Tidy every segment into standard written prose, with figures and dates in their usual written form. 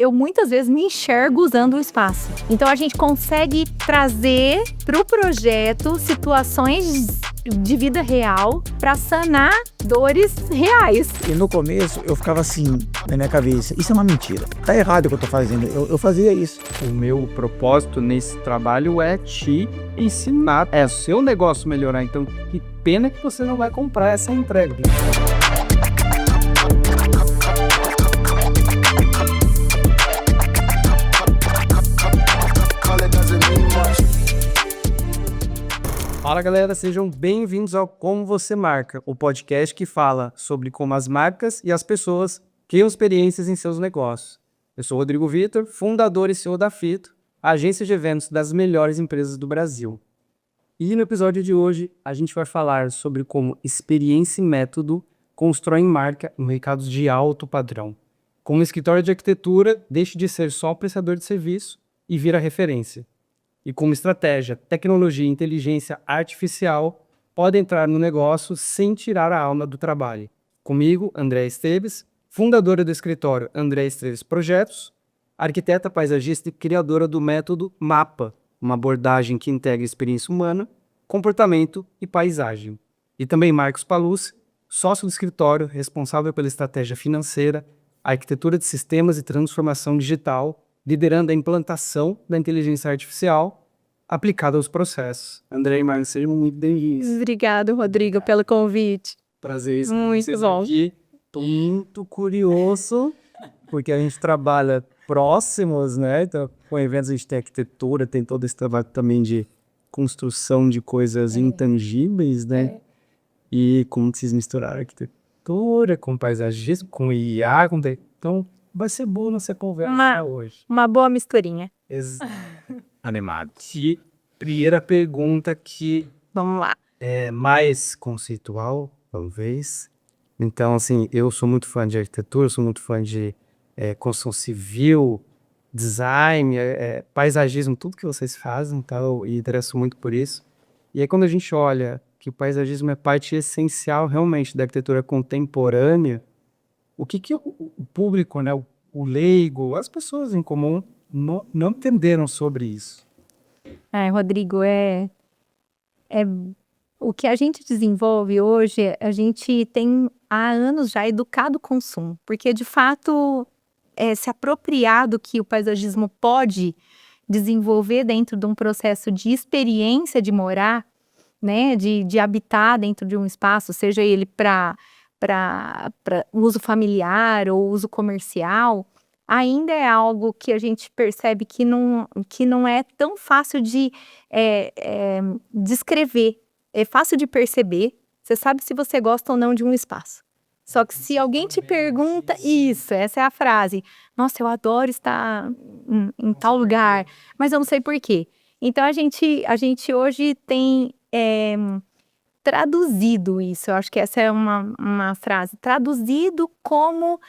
eu muitas vezes me enxergo usando o espaço. Então a gente consegue trazer para o projeto situações de vida real para sanar dores reais. E no começo eu ficava assim, na minha cabeça, isso é uma mentira, tá errado o que eu tô fazendo, eu fazia isso. O meu propósito nesse trabalho é te ensinar, é o seu negócio melhorar, então que pena que você não vai comprar essa entrega. Fala galera, sejam bem-vindos ao Como Você Marca, o podcast que fala sobre como as marcas e as pessoas criam experiências em seus negócios. Eu sou Rodrigo Vitor, fundador e CEO da Fito, agência de eventos das melhores empresas do Brasil. E no episódio de hoje, a gente vai falar sobre como experiência e método constroem marca em mercados de alto padrão. Como o escritório de arquitetura deixa de ser só prestador de serviço e vira referência. E como estratégia, tecnologia e inteligência artificial podem entrar no negócio sem tirar a alma do trabalho. Comigo, Andréa Esteves, fundadora do escritório Andréa Esteves Projetos, arquiteta paisagista e criadora do método MAPA, uma abordagem que integra experiência humana, comportamento e paisagem. E também Marcos Palucci, sócio do escritório, responsável pela estratégia financeira, arquitetura de sistemas e transformação digital, liderando a implantação da inteligência artificial aplicada aos processos. André e Marcos, sejam muito bem-vindos. Obrigado, Rodrigo, pelo convite. Prazer Muito vocês bom. aqui. Tô muito curioso, porque a gente trabalha próximos, né? Então, com eventos de arquitetura, tem todo esse trabalho também de construção de coisas intangíveis, né? E como vocês misturaram arquitetura com paisagismo, com IA, então vai ser bom nossa conversa hoje. Uma boa misturinha. Animado. E primeira pergunta que Vamos lá. é mais conceitual, talvez. Então, assim, eu sou muito fã de arquitetura, sou muito fã de construção civil, design, paisagismo, tudo que vocês fazem, então, e interesso muito por isso. E aí, quando a gente olha que o paisagismo é parte essencial, realmente, da arquitetura contemporânea, o que o público, né, o leigo, as pessoas em comum não entenderam sobre isso? Rodrigo, o que a gente desenvolve hoje, a gente tem há anos já educado o consumo, porque de fato se apropriar do que o paisagismo pode desenvolver dentro de um processo de experiência de morar, né, de habitar dentro de um espaço, seja ele para uso familiar ou uso comercial, ainda é algo que a gente percebe que não é tão fácil de descrever. É fácil de perceber, você sabe se você gosta ou não de um espaço. Só que se alguém te pergunta, essa é a frase, nossa, eu adoro estar em tal lugar, mas eu não sei por quê. Então a gente hoje tem traduzido isso, eu acho que essa é uma frase, traduzido como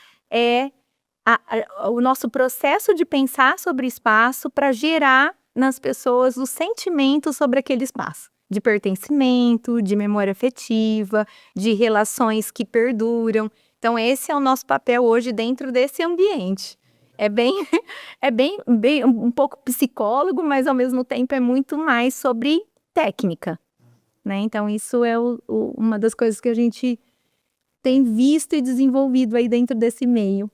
o nosso processo de pensar sobre espaço para gerar nas pessoas o sentimento sobre aquele espaço, de pertencimento, de memória afetiva, de relações que perduram. Então esse é o nosso papel hoje dentro desse ambiente. É bem um pouco psicólogo, mas ao mesmo tempo é muito mais sobre técnica, né? Então isso é uma das coisas que a gente tem visto e desenvolvido aí dentro desse meio.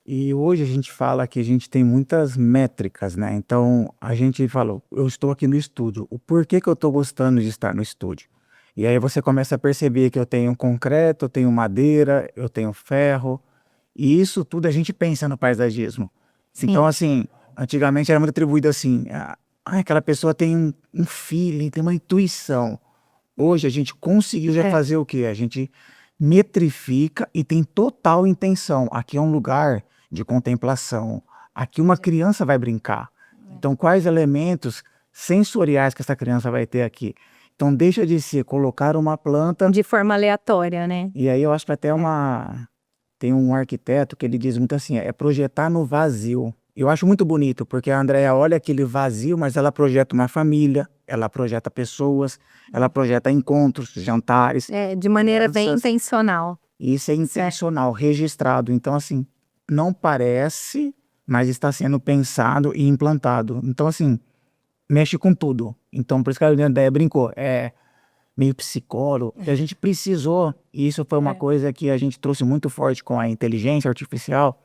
E hoje a gente fala que a gente tem muitas métricas, né? Então a gente falou, eu estou aqui no estúdio, o porquê que eu estou gostando de estar no estúdio? E aí você começa a perceber que eu tenho concreto, eu tenho madeira, eu tenho ferro, e isso tudo a gente pensa no paisagismo. Sim. Então assim, antigamente era muito atribuído assim, aquela pessoa tem um feeling, tem uma intuição. Hoje a gente conseguiu já fazer o quê? A gente metrifica e tem total intenção. Aqui é um lugar de contemplação. Aqui uma criança vai brincar. Então, quais elementos sensoriais que essa criança vai ter aqui? Então, deixa de ser colocar uma planta... De forma aleatória, né? E aí eu acho que até tem um arquiteto que ele diz muito assim, é projetar no vazio. Eu acho muito bonito, porque a Andréa olha aquele vazio, mas ela projeta uma família, ela projeta pessoas, ela projeta encontros, jantares. De maneira bem intencional. Isso é intencional, registrado. Então, assim, não parece mas está sendo pensado e implantado. Então, assim, mexe com tudo. Então, por isso que a Andréia brincou, é meio psicólogo, que a gente precisou, e isso foi uma coisa que a gente trouxe muito forte com a inteligência artificial,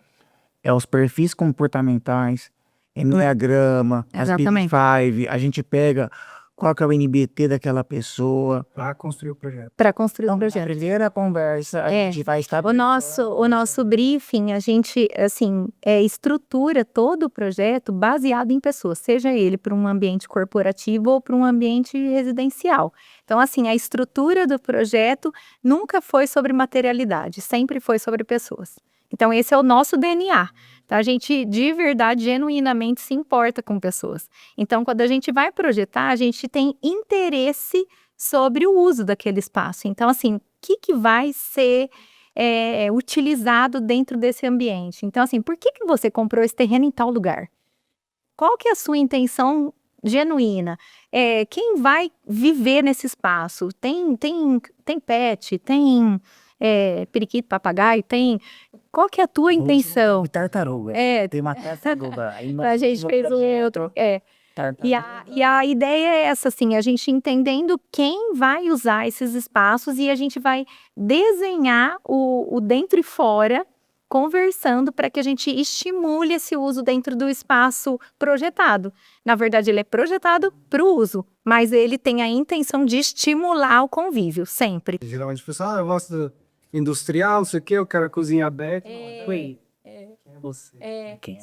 é os perfis comportamentais, enneagrama, as Big Exatamente. Five, a gente pega qual que é o NBT daquela pessoa. Para construir o projeto. Para construir o Na projeto. primeira conversa, a gente vai estar... O nosso briefing, a gente, assim, estrutura todo o projeto baseado em pessoas, seja ele para um ambiente corporativo ou para um ambiente residencial. Então, assim, a estrutura do projeto nunca foi sobre materialidade, sempre foi sobre pessoas. Então, esse é o nosso DNA. Tá? A gente, de verdade, genuinamente se importa com pessoas. Então, quando a gente vai projetar, a gente tem interesse sobre o uso daquele espaço. Então, assim, o que vai ser utilizado dentro desse ambiente? Então, assim, por que você comprou esse terreno em tal lugar? Qual que é a sua intenção genuína? Quem vai viver nesse espaço? Tem pet, tem periquito, papagaio, tem... Qual que é a tua intenção? Tartaruga. Tem uma tartaruga. A gente fez um outro... E a ideia é essa, assim, a gente entendendo quem vai usar esses espaços e a gente vai desenhar o dentro e fora, conversando para que a gente estimule esse uso dentro do espaço projetado. Na verdade, ele é projetado para o uso, mas ele tem a intenção de estimular o convívio, sempre. Geralmente o pessoal, eu gosto industrial, não sei o que, eu quero cozinha aberta.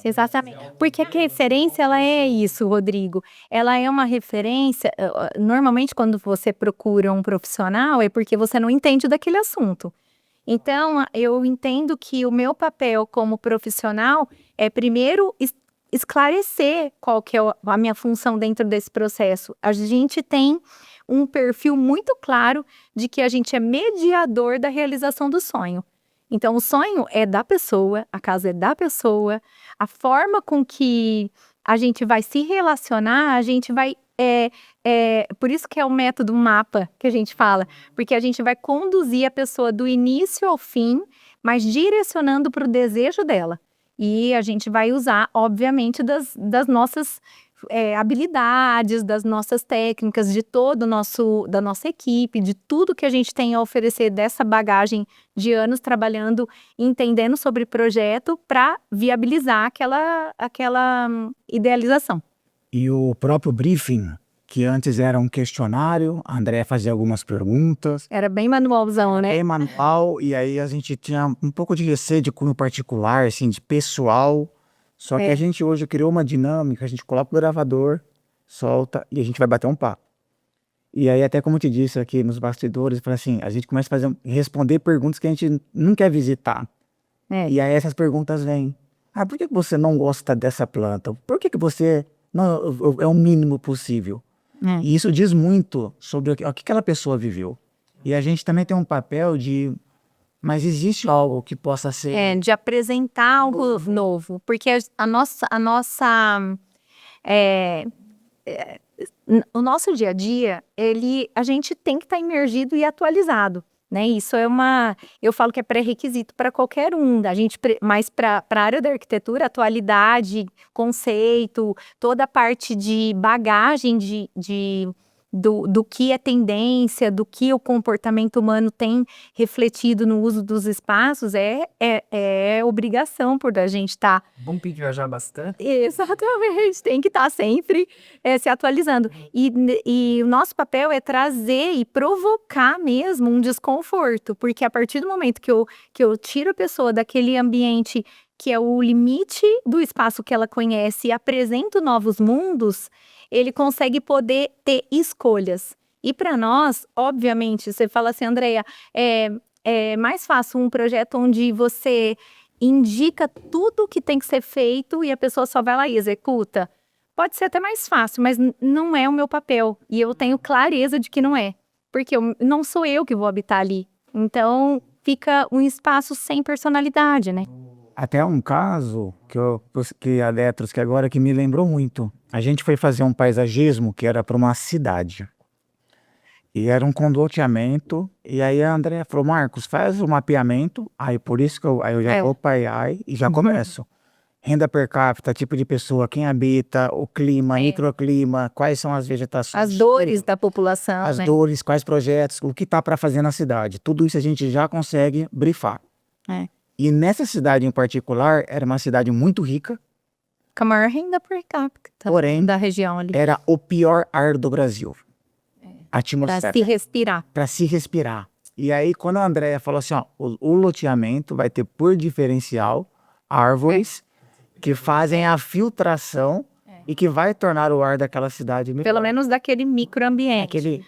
Exatamente. Porque a referência, ela é isso, Rodrigo. Ela é uma referência, normalmente quando você procura um profissional é porque você não entende daquele assunto. Então, eu entendo que o meu papel como profissional é primeiro esclarecer qual que é a minha função dentro desse processo. A gente tem um perfil muito claro de que a gente é mediador da realização do sonho. Então, o sonho é da pessoa, a casa é da pessoa, a forma com que a gente vai se relacionar, a gente vai... por isso que é o método mapa que a gente fala, porque a gente vai conduzir a pessoa do início ao fim, mas direcionando para o desejo dela. E a gente vai usar, obviamente, das nossas habilidades, das nossas técnicas, de da nossa equipe, de tudo que a gente tem a oferecer dessa bagagem de anos trabalhando, entendendo sobre projeto para viabilizar aquela idealização. E o próprio briefing, que antes era um questionário, a Andréia fazia algumas perguntas. Era bem manualzão, né? É manual, e aí a gente tinha um pouco de receio de cunho particular, assim, de pessoal. Só que a gente hoje criou uma dinâmica, a gente coloca o gravador, solta e a gente vai bater um papo. E aí, até como eu te disse aqui nos bastidores, assim, a gente começa a responder perguntas que a gente não quer visitar. E aí essas perguntas vêm. Por que você não gosta dessa planta? Por que você... Não, é o mínimo possível. E isso diz muito sobre o que aquela pessoa viveu. E a gente também tem um papel de... Mas existe algo que possa ser... de apresentar algo novo. Porque o nosso dia a dia, a gente tem que estar imergido e atualizado. Né? Isso eu falo que é pré-requisito para qualquer um, mas para a área da arquitetura, atualidade, conceito, toda a parte de bagagem do que é tendência, do que o comportamento humano tem refletido no uso dos espaços, é obrigação por a gente estar... Bom pedir viajar bastante. Exatamente, tem que estar sempre se atualizando. E o nosso papel é trazer e provocar mesmo um desconforto, porque a partir do momento que eu tiro a pessoa daquele ambiente que é o limite do espaço que ela conhece e apresento novos mundos, ele consegue poder ter escolhas. E para nós, obviamente, você fala assim, Andréia, é mais fácil um projeto onde você indica tudo que tem que ser feito e a pessoa só vai lá e executa. Pode ser até mais fácil, mas não é o meu papel. E eu tenho clareza de que não é. Porque não sou eu que vou habitar ali. Então, fica um espaço sem personalidade, né? Até um caso que a Letros, que agora que me lembrou muito. A gente foi fazer um paisagismo que era para uma cidade. E era um condoteamento. E aí a Andréia falou, Marcos, faz o mapeamento. Aí por isso que eu já vou para AI e já começo. renda per capita, tipo de pessoa, quem habita, o clima, É. microclima, quais são as vegetações. As dores da população, As né? dores, quais projetos, o que está para fazer na cidade. Tudo isso a gente já consegue brifar. É. E nessa cidade em particular, era uma cidade muito rica, Com a maior renda per capita Porém, da região ali. era o pior ar do Brasil. Pra Atmosfera. se respirar. Para se respirar. E aí, quando a Andrea falou assim, ó, o loteamento vai ter por diferencial árvores que fazem a filtração e que vai tornar o ar daquela cidade melhor. Pelo menos daquele microambiente. Aquele...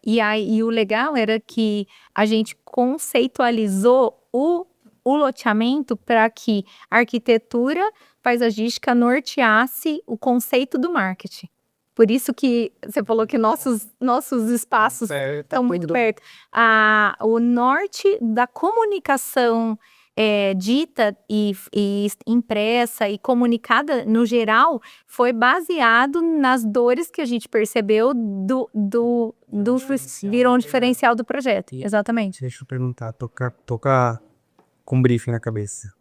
E o legal era que a gente conceitualizou o loteamento para que a arquitetura paisagística norteasse o conceito do marketing. Por isso que você falou que nossos espaços estão muito perto. O norte da comunicação dita e impressa e comunicada no geral foi baseado nas dores que a gente percebeu do virou um diferencial do projeto. Exatamente. Deixa eu perguntar, tocar com briefing na cabeça.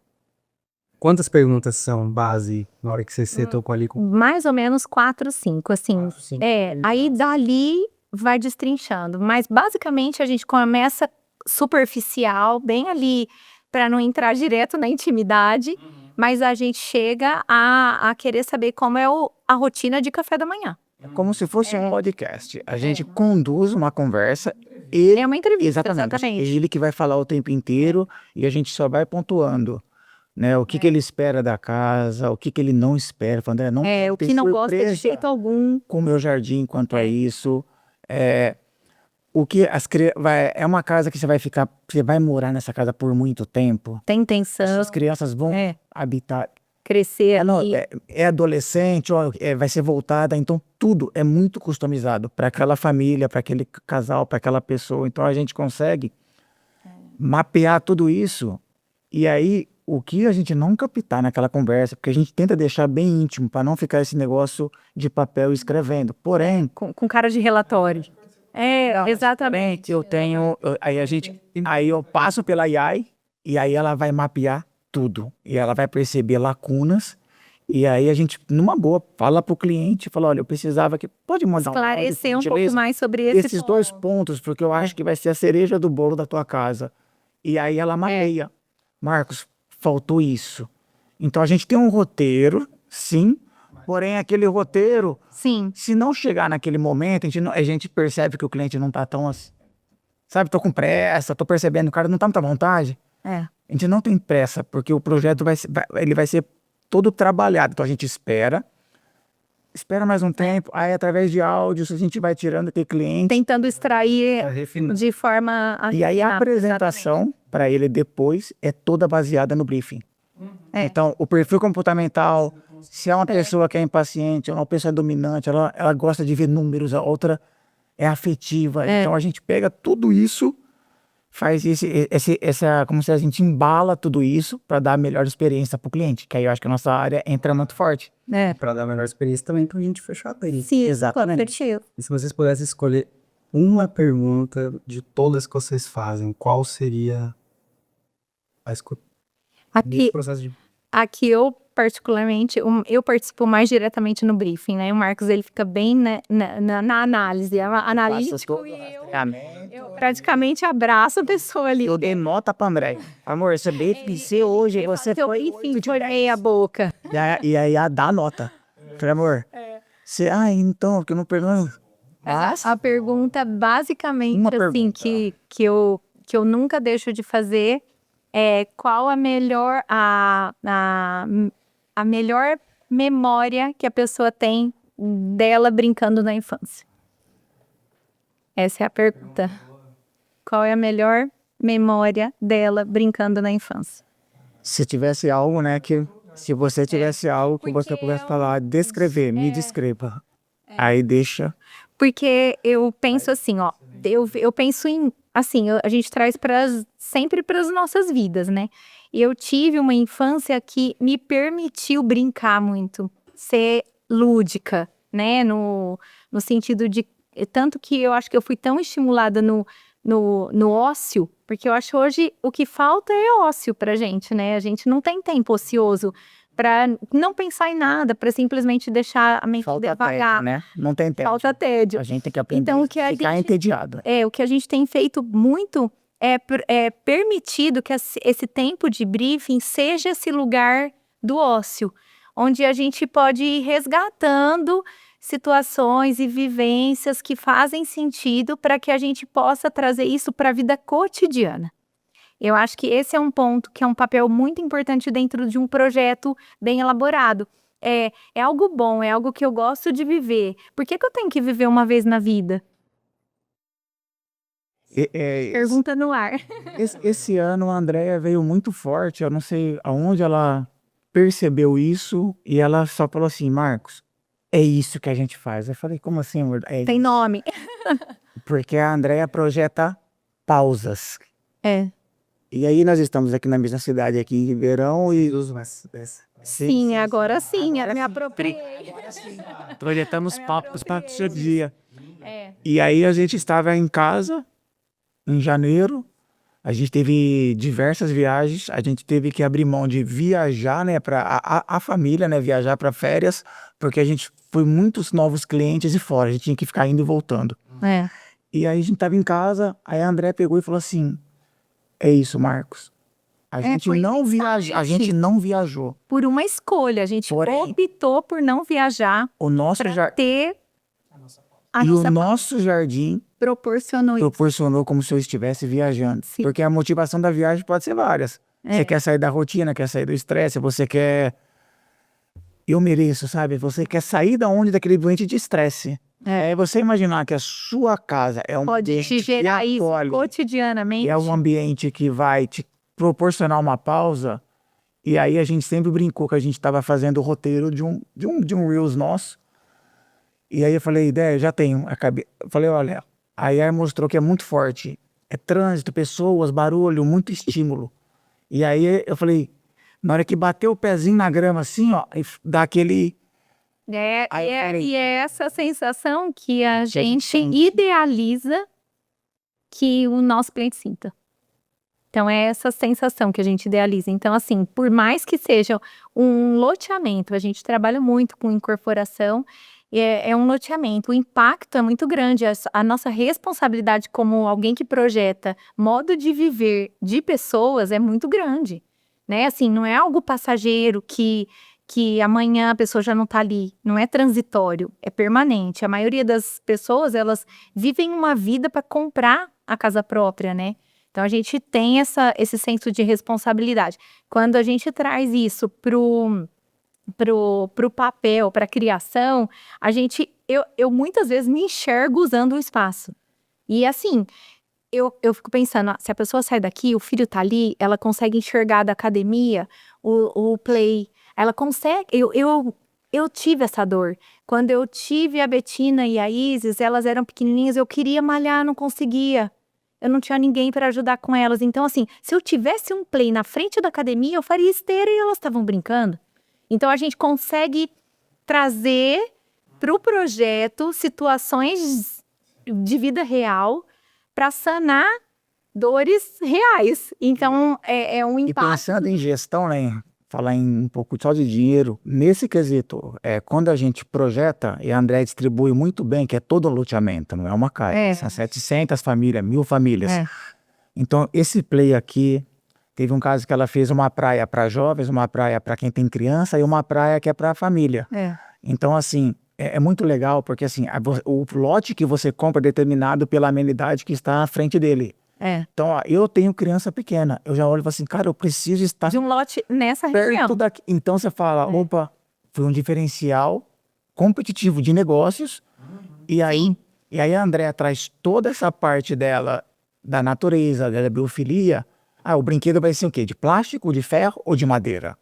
Quantas perguntas são base na hora que você tocou ali com... Mais ou menos 4, 5, assim. Aí dali vai destrinchando. Mas basicamente a gente começa superficial, bem ali, para não entrar direto na intimidade, mas a gente chega a querer saber como é a rotina de café da manhã. É como se fosse um podcast. A gente conduz uma conversa. Ele, É uma entrevista, exatamente. Ele que vai falar o tempo inteiro e a gente só vai pontuando. Né, o que ele espera da casa, o que ele não espera. André, não o que não gosta de jeito algum. Com o meu jardim quanto a isso. O que é uma casa que você vai morar nessa casa por muito tempo. Tem intenção. As crianças vão habitar. Crescer ali. É adolescente, vai ser voltada, então tudo é muito customizado para aquela família, para aquele casal, para aquela pessoa. Então a gente consegue mapear tudo isso e aí o que a gente não captar naquela conversa, porque a gente tenta deixar bem íntimo para não ficar esse negócio de papel escrevendo. Porém, com cara de relatório. Exatamente. Aí eu passo pela AI e aí ela vai mapear tudo e ela vai perceber lacunas e aí a gente, numa boa, fala para o cliente, fala, olha, eu precisava que pode mandar esclarecer um pouco mais sobre esses 2 pontos, porque eu acho que vai ser a cereja do bolo da tua casa. E aí ela mapeia. Marcos, faltou isso. Então a gente tem um roteiro, sim, porém aquele roteiro, se não chegar naquele momento, a gente percebe que o cliente não está tão assim, sabe, tô com pressa, tô percebendo que o cara não tá muita vontade. A gente não tem pressa, porque o projeto ele vai ser todo trabalhado. Então a gente espera mais um tempo, aí através de áudios a gente vai tirando aquele cliente. Tentando extrair de forma... E aí a apresentação para ele depois é toda baseada no briefing. Então, o perfil comportamental, se é uma pessoa que é impaciente, uma pessoa dominante, ela gosta de ver números, a outra é afetiva. Então, a gente pega tudo isso, faz como se a gente embala tudo isso para dar a melhor experiência para o cliente, que aí eu acho que a nossa área entra muito forte. Para dar a melhor experiência também para a gente fechar bem. Sim, exatamente. E se vocês pudessem escolher uma pergunta de todas que vocês fazem, qual seria a escolha? Aqui eu, particularmente, eu participo mais diretamente no briefing, né? O Marcos, ele fica bem na análise, analítico, e eu praticamente abraço a pessoa ali. Eu dei nota pra André. Amor, esse BPC hoje, você foi... Enfim, foi meia boca. E aí dá nota. Falei, amor, então, porque eu não pergunto. A pergunta, basicamente, assim, que eu nunca deixo de fazer é qual a melhor memória que a pessoa tem dela brincando na infância. Essa é a pergunta. Qual é a melhor memória dela brincando na infância? Se tivesse algo, né, se você tivesse algo que você pudesse falar, descrever, me descreva. Aí deixa... Porque eu penso assim, ó, eu penso em, assim, a gente traz sempre para as nossas vidas, né? E eu tive uma infância que me permitiu brincar muito, ser lúdica, né? No sentido de, tanto que eu acho que eu fui tão estimulada no ócio, porque eu acho hoje o que falta é ócio pra gente, né? A gente não tem tempo ocioso para não pensar em nada, para simplesmente deixar a mente Falta devagar. tédio, né? Não tem tédio. Falta tédio. A gente tem que aprender Então, o a que a ficar gente- entediado. O que a gente tem feito muito é permitido que esse tempo de briefing seja esse lugar do ócio, onde a gente pode ir resgatando situações e vivências que fazem sentido para que a gente possa trazer isso para a vida cotidiana. Eu acho que esse é um ponto que é um papel muito importante dentro de um projeto bem elaborado. É algo bom, é algo que eu gosto de viver. Por que eu tenho que viver uma vez na vida? Pergunta no ar. Esse ano a Andrea veio muito forte, eu não sei aonde ela percebeu isso e ela só falou assim, Marcos, é isso que a gente faz. Eu falei, como assim, amor? Tem nome. Porque a Andrea projeta pausas. É. E aí nós estamos aqui na mesma cidade, aqui em Ribeirão, e Sim, agora sim. Me apropriei. projetamos papos para o seu dia. É. E aí a gente estava em casa, em janeiro, a gente teve diversas viagens, a gente teve que abrir mão de viajar, né, para a família, né, viajar para férias, porque a gente foi muitos novos clientes e fora, a gente tinha que ficar indo e voltando. É. E aí a gente estava em casa, aí a André pegou e falou assim, é isso, Marcos. A gente foi não exatamente. a gente não viajou. Por uma escolha, a gente Porém, optou por não viajar O nosso para ter a e o nossa nosso jardim proporcionou isso. proporcionou como se eu estivesse viajando. Sim. Porque a motivação da viagem pode ser várias. Você quer sair da rotina, quer sair do estresse, você quer... Eu mereço, sabe? Você quer sair da onde daquele ambiente de estresse. É você imaginar que a sua casa é um Pode ambiente te gerar que isso acolhe, cotidianamente. é um ambiente que vai te proporcionar uma pausa. E aí a gente sempre brincou que a gente estava fazendo o roteiro de um Reels nosso. E aí eu falei, ideia, já tenho. Eu falei, olha, aí mostrou que é muito forte. É trânsito, pessoas, barulho, muito estímulo. E aí eu falei, na hora que bateu o pezinho na grama assim, ó, e dá aquele... E é essa sensação que a gente sente. idealiza que o nosso cliente sinta. Então, é essa sensação que a gente idealiza. Então, assim, por mais que seja um loteamento, a gente trabalha muito com incorporação, é um loteamento, o impacto é muito grande, a nossa responsabilidade como alguém que projeta modo de viver de pessoas é muito grande, né? Assim, não é algo passageiro que amanhã a pessoa já não tá ali, não é transitório, é permanente. A maioria das pessoas, elas vivem uma vida para comprar a casa própria, né? Então, a gente tem esse senso de responsabilidade. Quando a gente traz isso pro papel, para a criação, eu muitas vezes me enxergo usando o espaço. E assim, eu fico pensando, se a pessoa sai daqui, o filho tá ali, ela consegue enxergar da academia, o play, ela consegue, eu tive essa dor. Quando eu tive a Betina e a Isis, elas eram pequenininhas, eu queria malhar, não conseguia. Eu não tinha ninguém para ajudar com elas. Então, assim, se eu tivesse um play na frente da academia, eu faria esteira e elas estavam brincando. Então, a gente consegue trazer para o projeto situações de vida real para sanar dores reais. Então, é um E impacto. pensando em gestão, né? Falar em um pouco só de dinheiro, nesse quesito, quando a gente projeta, e a André distribui muito bem, que é todo o loteamento, não é uma casa, são 700 famílias, 1000 famílias. Então, esse play aqui, teve um caso que ela fez uma praia para jovens, uma praia para quem tem criança e uma praia que é para a família. Então, assim, é muito legal, porque assim, o lote que você compra é determinado pela amenidade que está à frente dele. Então, ó, eu tenho criança pequena, eu já olho e falo assim, cara, eu preciso estar De um lote nessa perto região. daqui. Então você fala, opa, foi um diferencial competitivo de negócios. E aí a Andrea traz toda essa parte dela, da natureza, da biofilia. O brinquedo vai ser o quê? De plástico, de ferro ou de madeira?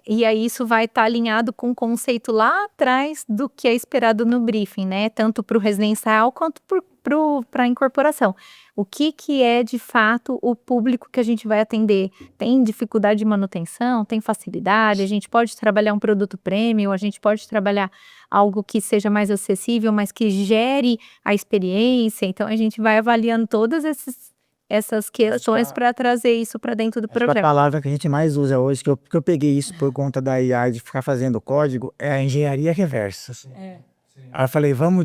E aí isso vai estar alinhado com o conceito lá atrás do que é esperado no briefing, né? Tanto para o residencial quanto para a incorporação. O que é, de fato, o público que a gente vai atender? Tem dificuldade de manutenção? Tem facilidade? A gente pode trabalhar um produto premium? A gente pode trabalhar algo que seja mais acessível, mas que gere a experiência? Então, a gente vai avaliando todos essas questões para trazer isso para dentro do Acho que a programa. palavra que a gente mais usa hoje, que eu peguei isso por conta da IA de ficar fazendo código, é a engenharia reversa. Aí eu falei, vamos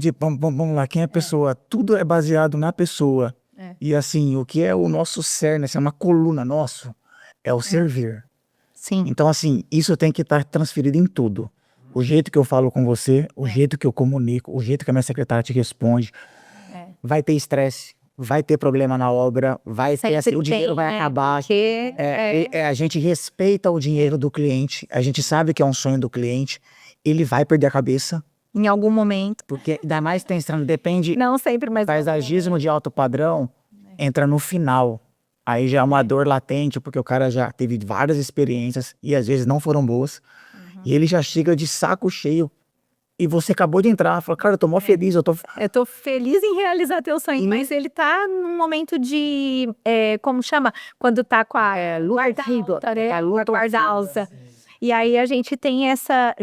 lá, quem é a pessoa? Tudo é baseado na pessoa. E assim, o que é o nosso cerne, assim, é uma coluna nosso, é o servir. Sim. Então assim, isso tem que estar transferido em tudo. O jeito que eu falo com você, o jeito que eu comunico, o jeito que a minha secretária te responde. Vai ter estresse, vai ter problema na obra, vai ter, assim, o dinheiro vai acabar. Porque A gente respeita o dinheiro do cliente, a gente sabe que é um sonho do cliente, ele vai perder a cabeça, em algum momento, porque ainda mais pensando, depende, não sempre, mas paisagismo de alto padrão entra no final. Aí já é uma dor latente, porque o cara já teve várias experiências e às vezes não foram boas. E ele já chega de saco cheio. E você acabou de entrar, fala, cara, eu tô mó feliz, eu tô feliz em realizar teu sonho, mas ele tá num momento de, como chama? Quando tá com a guarda alta, né? A guarda alta. E aí a gente tem essa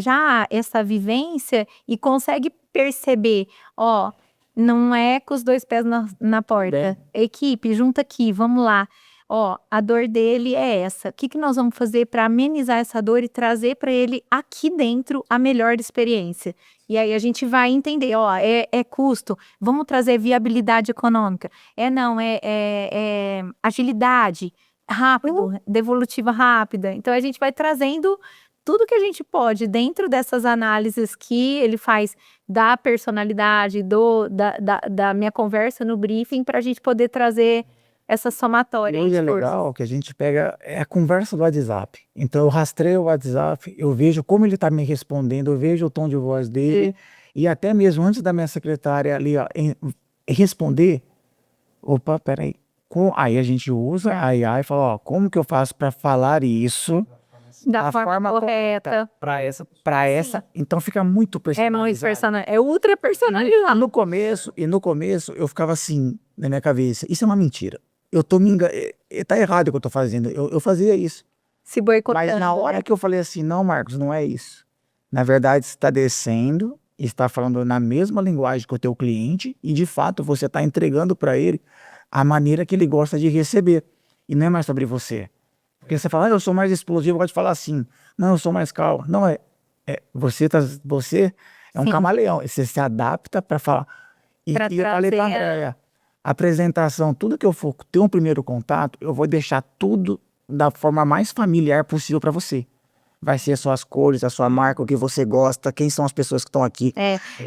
vivência e consegue perceber, ó, não é com os dois pés na porta. Equipe, junta aqui, vamos lá. Ó, a dor dele é essa. O que nós vamos fazer para amenizar essa dor e trazer para ele aqui dentro a melhor experiência? E aí a gente vai entender, ó, é custo, vamos trazer viabilidade econômica. É agilidade, rápido, devolutiva rápida. Então a gente vai trazendo tudo que a gente pode dentro dessas análises que ele faz da personalidade, da minha conversa no briefing, para a gente poder trazer essa somatória. Hoje é legal que a gente pega a conversa do WhatsApp. Então eu rastreio o WhatsApp, eu vejo como ele está me respondendo, eu vejo o tom de voz dele. E até mesmo antes da minha secretária ali ó, responder, opa, peraí. Aí a gente usa a IA e fala, ó, como que eu faço para falar isso da forma correta para essa. Então fica muito personalizado. É ultra personalizado. No começo eu ficava assim na minha cabeça, isso é uma mentira. Eu tô me enganando, tá errado o que eu tô fazendo. Eu fazia isso. Se boicotando. Mas na hora que eu falei assim, não, Marcos, não é isso. Na verdade, você está descendo, está falando na mesma linguagem que o teu cliente e de fato você está entregando para ele a maneira que ele gosta de receber. E não é mais sobre você. Porque você fala, eu sou mais explosivo, eu gosto de falar assim. Não, eu sou mais calmo. Não, você é um camaleão. Você se adapta para falar. E eu falei para a Andréia, apresentação, tudo que eu for ter um primeiro contato, eu vou deixar tudo da forma mais familiar possível para você. Vai ser as suas cores, a sua marca, o que você gosta, quem são as pessoas que estão aqui.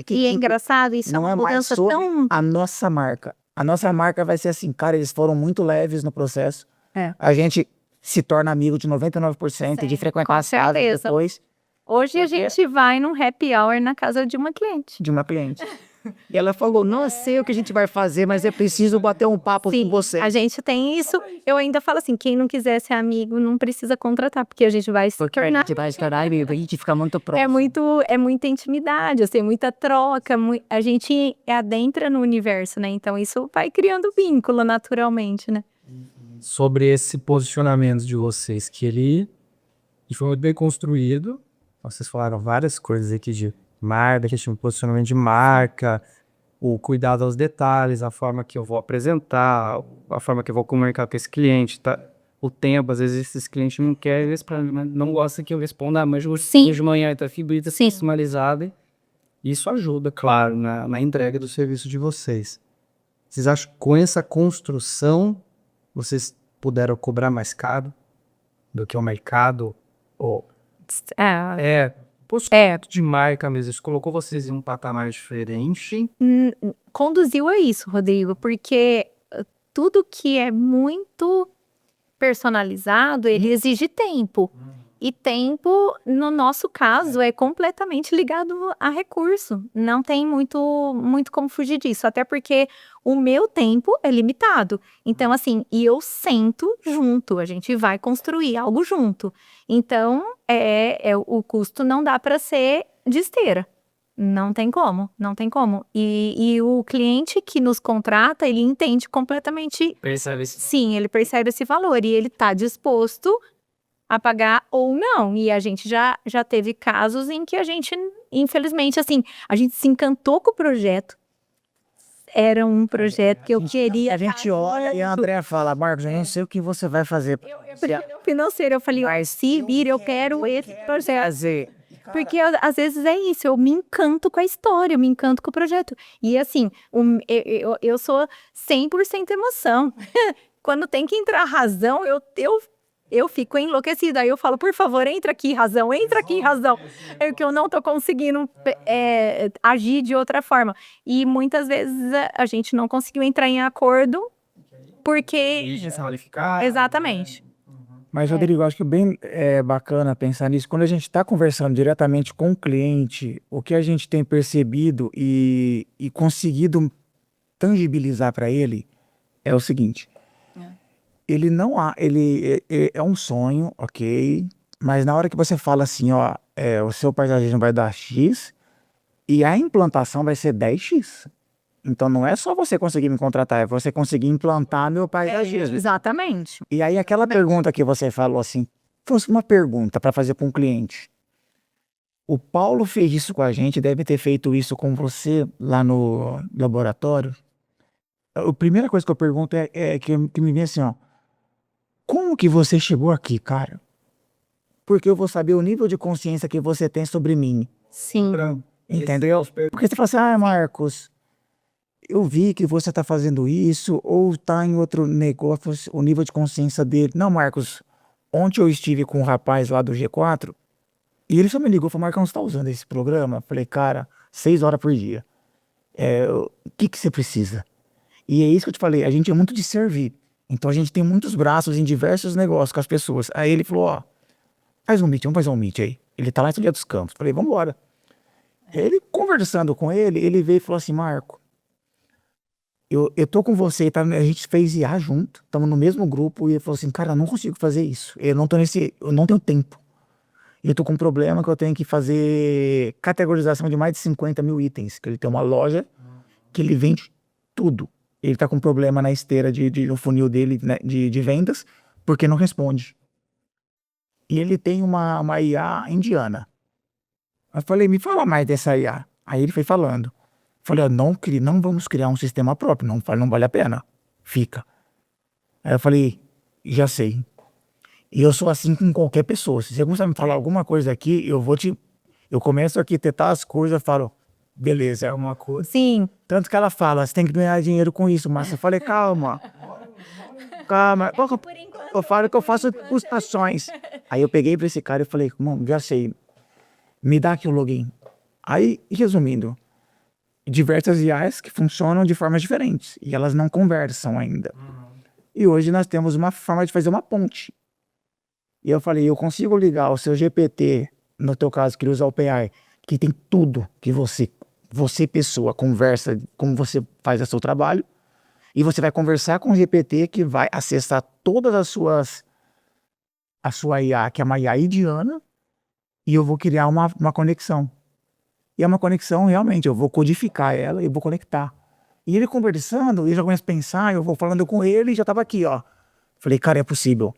E é engraçado, isso não é mais sobre a nossa marca. A nossa marca vai ser assim, cara, eles foram muito leves no processo. A gente se torna amigo de 99% e de frequentar as casas depois. Hoje a gente vai num happy hour na casa de uma cliente. E ela falou, não sei o que a gente vai fazer, mas é preciso bater um papo com você. A gente tem isso. Eu ainda falo assim, quem não quiser ser amigo não precisa contratar, porque a gente vai se tornar. A gente fica muito próximo. É muita intimidade, assim, muita troca. A gente adentra no universo, né? Então isso vai criando vínculo naturalmente, né? Sobre esse posicionamento de vocês, que ele foi muito bem construído. Vocês falaram várias coisas aqui de marca, questão de posicionamento de marca, o cuidado aos detalhes, a forma que eu vou apresentar, a forma que eu vou comunicar com esse cliente, tá? O tempo, às vezes esses clientes não querem, não gostam que eu responda, mas hoje de manhã tá fibrilha personalizada. Isso ajuda, claro, na entrega do serviço de vocês. Vocês acham que com essa construção vocês puderam cobrar mais caro do que o mercado? Posicionamento de marca mesmo, isso colocou vocês em um patamar diferente? Conduziu a isso, Rodrigo, porque tudo que é muito personalizado, ele exige tempo. E tempo, no nosso caso, é completamente ligado a recurso. Não tem muito como fugir disso. Até porque o meu tempo é limitado. Então, assim, e eu sento junto. A gente vai construir algo junto. Então, o custo não dá para ser de esteira. Não tem como. E o cliente que nos contrata, ele entende completamente. Sim, ele percebe esse valor. E ele está disposto a pagar ou não. E a gente já teve casos em que a gente, infelizmente, assim, a gente se encantou com o projeto, era um projeto que eu queria. A gente olha e a Andrea fala, Marcos, eu não sei o que você vai fazer. Financeiro, eu falei, mas se vir, eu quero esse projeto. Fazer. Porque às vezes é isso, eu me encanto com a história, eu me encanto com o projeto. E assim, eu sou 100% emoção. Quando tem que entrar razão, eu fico enlouquecida. Aí eu falo, por favor, entra aqui, razão, entra aqui, razão. É que eu não tô conseguindo agir de outra forma. E muitas vezes a gente não conseguiu entrar em acordo porque... Exatamente. Mas, Rodrigo, acho que bem bacana pensar nisso. Quando a gente está conversando diretamente com o cliente, o que a gente tem percebido e conseguido tangibilizar para ele é o seguinte. Ele não há, ele é um sonho, ok, mas na hora que você fala assim, ó, o seu paisagismo vai dar X e a implantação vai ser 10X. Então não é só você conseguir me contratar, é você conseguir implantar meu paisagismo. Exatamente. E aí aquela pergunta que você falou assim, fosse uma pergunta para fazer para um cliente. O Paulo fez isso com a gente, deve ter feito isso com você lá no laboratório. A primeira coisa que eu pergunto que me vem assim, ó. Como que você chegou aqui, cara? Porque eu vou saber o nível de consciência que você tem sobre mim. Sim. Entendeu? Porque você fala assim, Marcos, eu vi que você tá fazendo isso, ou tá em outro negócio, o nível de consciência dele. Não, Marcos, ontem eu estive com um rapaz lá do G4, e ele só me ligou e falou, Marcão, você tá usando esse programa? Eu falei, cara, 6 horas por dia. O que você precisa? E é isso que eu te falei, a gente é muito de servir. Então a gente tem muitos braços em diversos negócios com as pessoas. Aí ele falou, ó, faz um meet, vamos fazer um meet aí. Ele tá lá em São José dos Campos. Falei, vamos embora. Ele, conversando com ele veio e falou assim, Marco, eu tô com você, tá? A gente fez IA junto, estamos no mesmo grupo, e ele falou assim, cara, eu não consigo fazer isso. Eu não tenho tempo. Eu tô com um problema que eu tenho que fazer categorização de mais de 50 mil itens, que ele tem uma loja que ele vende tudo. Ele tá com um problema na esteira no funil dele, né, de vendas, porque não responde. E ele tem uma IA indiana. Eu falei, me fala mais dessa IA. Aí ele foi falando. Falei, ó, não vamos criar um sistema próprio, não vale a pena. Fica. Aí eu falei, já sei. E eu sou assim com qualquer pessoa. Se você começar a me falar alguma coisa aqui, eu começo a arquitetar as coisas, falo, beleza, é uma coisa. Sim. Tanto que ela fala, você tem que ganhar dinheiro com isso, mas eu falei, calma. Eu falo que eu faço custações. Aí eu peguei pra esse cara e falei, mano, já sei, me dá aqui o login. Aí, resumindo, diversas IAs que funcionam de formas diferentes e elas não conversam ainda. E hoje nós temos uma forma de fazer uma ponte. E eu falei, eu consigo ligar o seu GPT, no teu caso, que ele usa o OpenAI, que tem tudo que você pessoa, conversa, como você faz o seu trabalho, e você vai conversar com o GPT que vai acessar todas a sua IA, que é uma IA indiana, e eu vou criar uma conexão. E é uma conexão, realmente, eu vou codificar ela e vou conectar. E ele conversando, eu já começo a pensar, eu vou falando com ele e já tava aqui, ó. Falei, cara, é possível.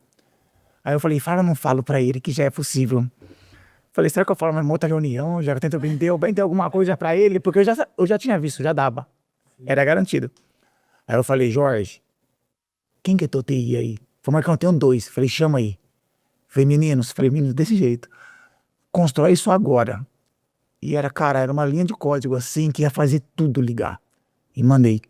Aí eu falei, fala ou não falo pra ele que já é possível? Falei, será que eu falo numa outra reunião? Já tento vender alguma coisa pra ele? Porque eu já tinha visto, já dava. Era garantido. Aí eu falei, Jorge, quem que é teu TI aí? Falei, Marcão, eu tenho 2. Falei, chama aí. Falei, meninos, desse jeito. Constrói isso agora. E era uma linha de código assim, que ia fazer tudo ligar. E mandei.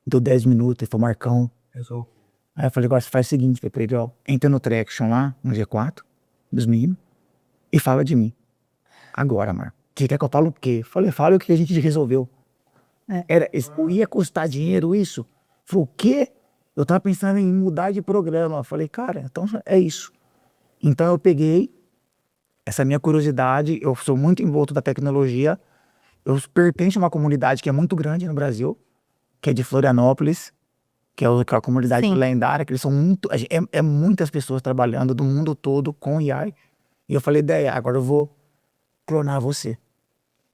Deu 10 minutos, ele falou, Marcão. Aí eu falei, agora você faz o seguinte, falei pra ele, ó, entra no Traction lá, no G4, dos meninos, e fala de mim. Agora, Marco. Você quer que eu fale o quê? Falei, fala o que a gente resolveu. Ia custar dinheiro isso? Falei, o quê? Eu tava pensando em mudar de programa. Falei, cara, então é isso. Então eu peguei essa minha curiosidade, eu sou muito envolto da tecnologia, eu pertenço a uma comunidade que é muito grande no Brasil, que é de Florianópolis, que é a comunidade lendária, que eles são muitas pessoas trabalhando do mundo todo com AI. E eu falei, agora eu vou clonar você.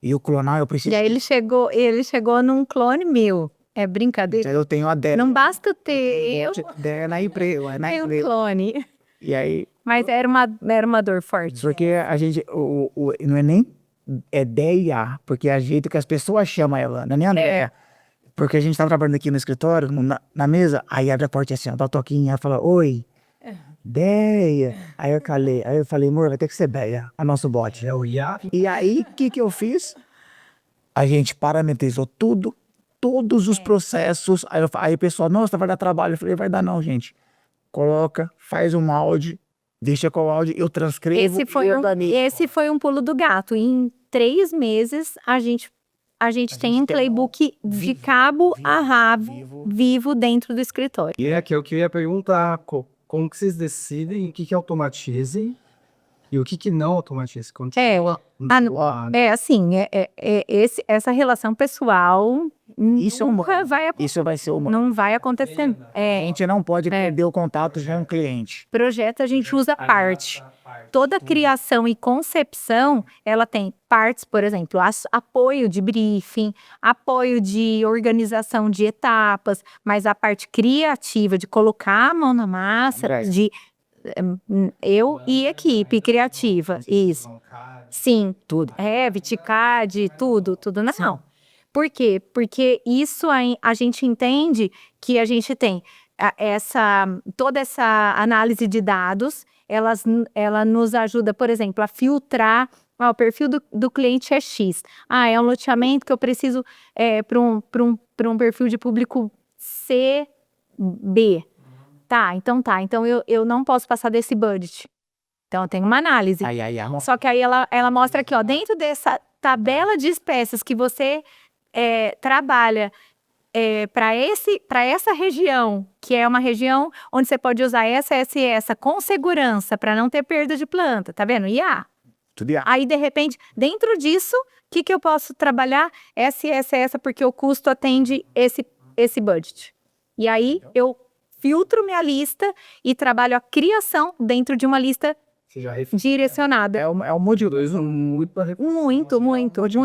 E o clonar eu preciso... E aí ele chegou num clone meu. É brincadeira? Eu tenho a Dé. Não basta ter Dé na empresa. Tem um clone. E aí... Mas era uma dor forte. Porque a gente... não é nem... É DEA, porque é o jeito que as pessoas chamam ela. Não é nem a Dé. Porque a gente tava trabalhando aqui no escritório, na mesa, aí abre a porta assim, ó, dá um toquinho, ela fala, oi, Deia. Aí eu falei, amor, vai ter que ser Deia, a nosso bote. E aí, o que eu fiz? A gente parametrizou tudo, todos os processos. Aí o pessoal, nossa, vai dar trabalho. Eu falei, vai dar não, gente. Coloca, faz um áudio, deixa com o áudio, eu transcrevo. Esse foi um pulo do gato. Em 3 meses, a gente tem um playbook de cabo a rabo, vivo dentro do escritório. E aqui é o que eu ia perguntar, como que vocês decidem o que automatizem e o que não automatiza? Essa relação pessoal Isso nunca vai Isso vai ser não vai acontecer. A gente não pode perder o contato já com o cliente. Projeto a gente usa parte. Toda criação e concepção, ela tem partes, por exemplo, apoio de briefing, apoio de organização de etapas, mas a parte criativa de colocar a mão na massa, de eu e equipe criativa, isso. Sim, tudo. Revit, CAD, tudo não. Por quê? Porque isso a gente entende que a gente tem toda essa análise de dados, ela nos ajuda, por exemplo, a filtrar, o perfil do cliente é X. É um loteamento que eu preciso para um perfil de público C, B. Então eu não posso passar desse budget. Então, tem uma análise. Só que aí ela mostra aqui, ó, dentro dessa tabela de espécies que você trabalha para essa região, que é uma região onde você pode usar essa com segurança, para não ter perda de planta, tá vendo? IA. Tudo IA. Aí, de repente, dentro disso, o que eu posso trabalhar? Essa, porque o custo atende esse budget. E aí, eu filtro minha lista e trabalho a criação dentro de uma lista direcionada. É o modelo. Muito.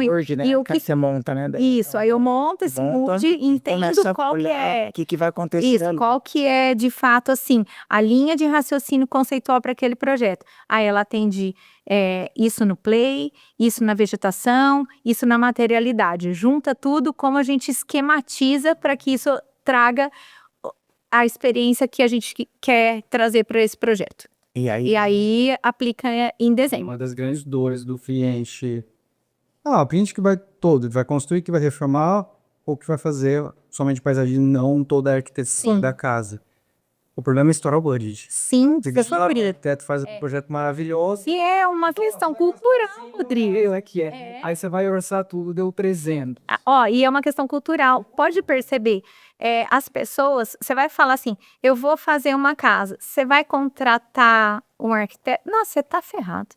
Hoje, né? E o que você monta, né? Isso, aí eu monto esse mood e entendo qual que é. O que vai acontecer. Isso, qual que é, de fato, assim, a linha de raciocínio conceitual para aquele projeto. Aí ela atende isso no play, isso na vegetação, isso na materialidade. Junta tudo, como a gente esquematiza para que isso traga a experiência que a gente quer trazer para esse projeto. E aí aplica em dezembro. Uma das grandes dores do cliente. O cliente que vai construir, que vai reformar, ou que vai fazer somente paisagem, não toda a arquitetura da casa. O problema é estourar o budget. Sim, o arquiteto faz um projeto maravilhoso. E é uma questão cultural, Rodrigo. Aí você vai orçar tudo, deu 300. E é uma questão cultural. Pode perceber, as pessoas, você vai falar assim, eu vou fazer uma casa, você vai contratar um arquiteto, nossa, você tá ferrado.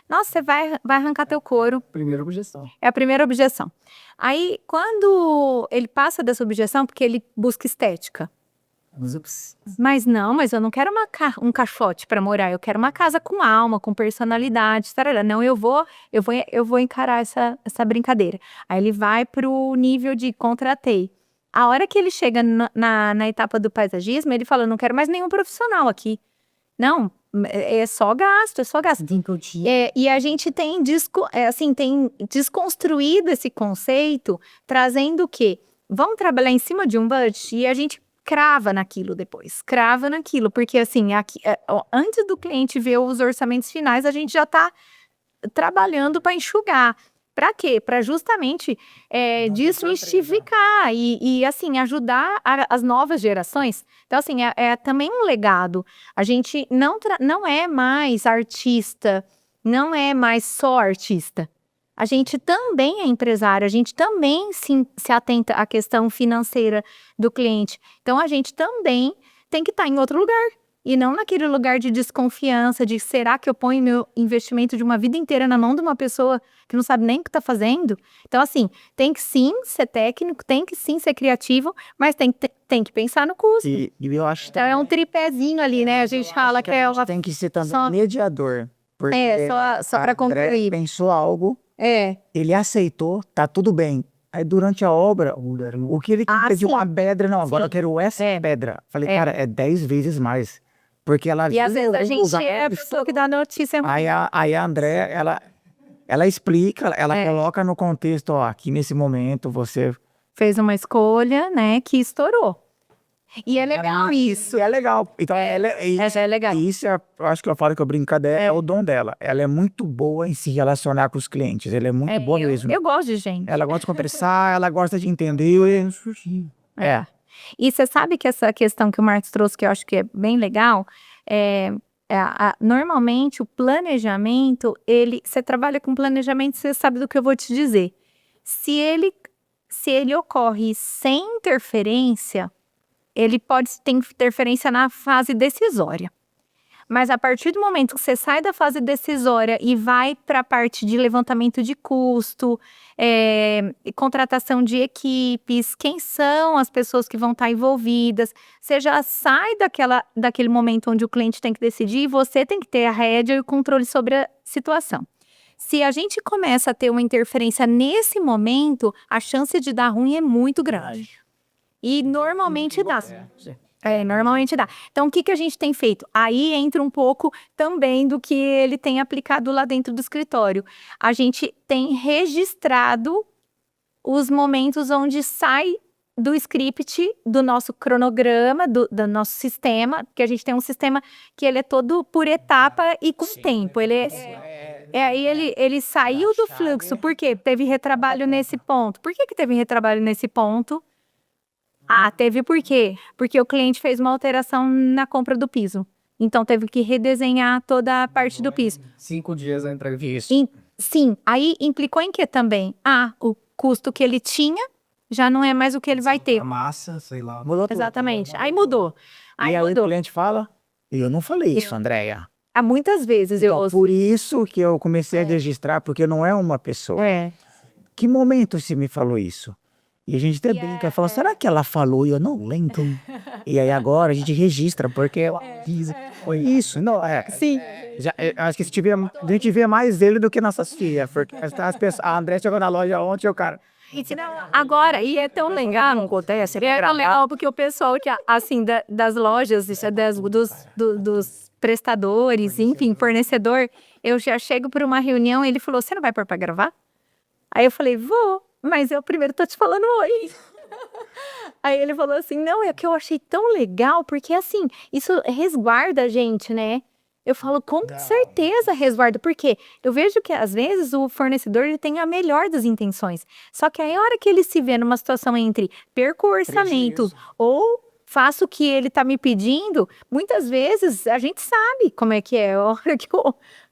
Nossa, você vai arrancar teu couro. Primeira objeção. É a primeira objeção. Aí, quando ele passa dessa objeção, porque ele busca estética. Mas eu não quero um caixote para morar, eu quero uma casa com alma, com personalidade, tarará. Não, eu vou encarar essa brincadeira. Aí ele vai pro nível de contratei. A hora que ele chega na etapa do paisagismo, ele fala, não quero mais nenhum profissional aqui. Não, é só gasto. E a gente tem desconstruído esse conceito, trazendo o quê? Vamos trabalhar em cima de um budget e a gente crava naquilo depois, porque assim, antes do cliente ver os orçamentos finais, a gente já está trabalhando para enxugar. Para quê? Para justamente desmistificar e assim, ajudar as novas gerações. Então, assim, é também um legado. A gente não é mais artista, não é mais só artista. A gente também é empresário, a gente também se atenta à questão financeira do cliente. Então, a gente também tem que estar em outro lugar. E não naquele lugar de desconfiança, de será que eu ponho meu investimento de uma vida inteira na mão de uma pessoa que não sabe nem o que está fazendo? Então, assim, tem que sim ser técnico, tem que sim ser criativo, mas tem que pensar no custo. E eu acho então, é um tripézinho ali, né? A gente fala que é uma... Tem que ser também mediador. Só para concluir. Pensou algo, ele aceitou, tá tudo bem. Aí, durante a obra, o que ele pediu uma pedra, não, agora eu quero essa pedra. Falei, cara, é 10 vezes mais. Porque ela... E às vezes a gente é a pessoa que dá notícia. Aí a André, ela explica, ela coloca no contexto, aqui nesse momento você fez uma escolha, né, que estourou. E é legal isso. É legal. Então, Essa é legal. isso eu acho que eu falo que eu brinco dela, é o dom dela. Ela é muito boa em se relacionar com os clientes. Ela é muito boa mesmo. Eu gosto de gente. Ela gosta de conversar, ela gosta de entender. É. E você sabe que essa questão que o Marcos trouxe, que eu acho que é bem legal, normalmente o planejamento, você trabalha com planejamento, você sabe do que eu vou te dizer. Se ele ocorre sem interferência, ele pode ter interferência na fase decisória. Mas a partir do momento que você sai da fase decisória e vai para a parte de levantamento de custo, contratação de equipes, quem são as pessoas que vão estar envolvidas, você já sai daquele momento onde o cliente tem que decidir e você tem que ter a rédea e o controle sobre a situação. Se a gente começa a ter uma interferência nesse momento, a chance de dar ruim é muito grande. E normalmente dá. Normalmente dá. Então, o que a gente tem feito? Aí entra um pouco também do que ele tem aplicado lá dentro do escritório. A gente tem registrado os momentos onde sai do script, do nosso cronograma, do nosso sistema, porque a gente tem um sistema que ele é todo por etapa e com tempo. Aí ele saiu do fluxo. Por quê? Teve retrabalho nesse ponto. Por que teve retrabalho nesse ponto? Teve por quê? Porque o cliente fez uma alteração na compra do piso. Então, teve que redesenhar toda a parte do piso. 5 dias a entrevista. Sim, aí implicou em quê também? O custo que ele tinha já não é mais o que ele vai ter. A massa, sei lá. Mudou tudo. Exatamente. Aí mudou. E aí o cliente fala, eu não falei isso, Andréia. Há muitas vezes Então, por isso que eu comecei a registrar, porque não é uma pessoa. Que momento você me falou isso? E a gente até brinca, fala, será que ela falou e eu não lembro? E aí agora a gente registra, porque ela foi isso. Não, Sim. Acho que a gente vê mais ele do que nossas filhas, porque a André chegou na loja ontem e o cara... Agora, e é tão legal, não acontece? É tão legal porque o pessoal que, assim, das lojas, dos prestadores, enfim, fornecedor, eu já chego para uma reunião e ele falou, você não vai pôr para gravar? Aí eu falei, vou, mas eu primeiro tô te falando oi. Aí ele falou assim, não, é que eu achei tão legal, porque assim, isso resguarda a gente, né? Eu falo, com certeza resguarda, porque eu vejo que às vezes o fornecedor ele tem a melhor das intenções, só que aí a hora que ele se vê numa situação entre perco o orçamento ou faço o que ele tá me pedindo, muitas vezes a gente sabe como é que é, a hora que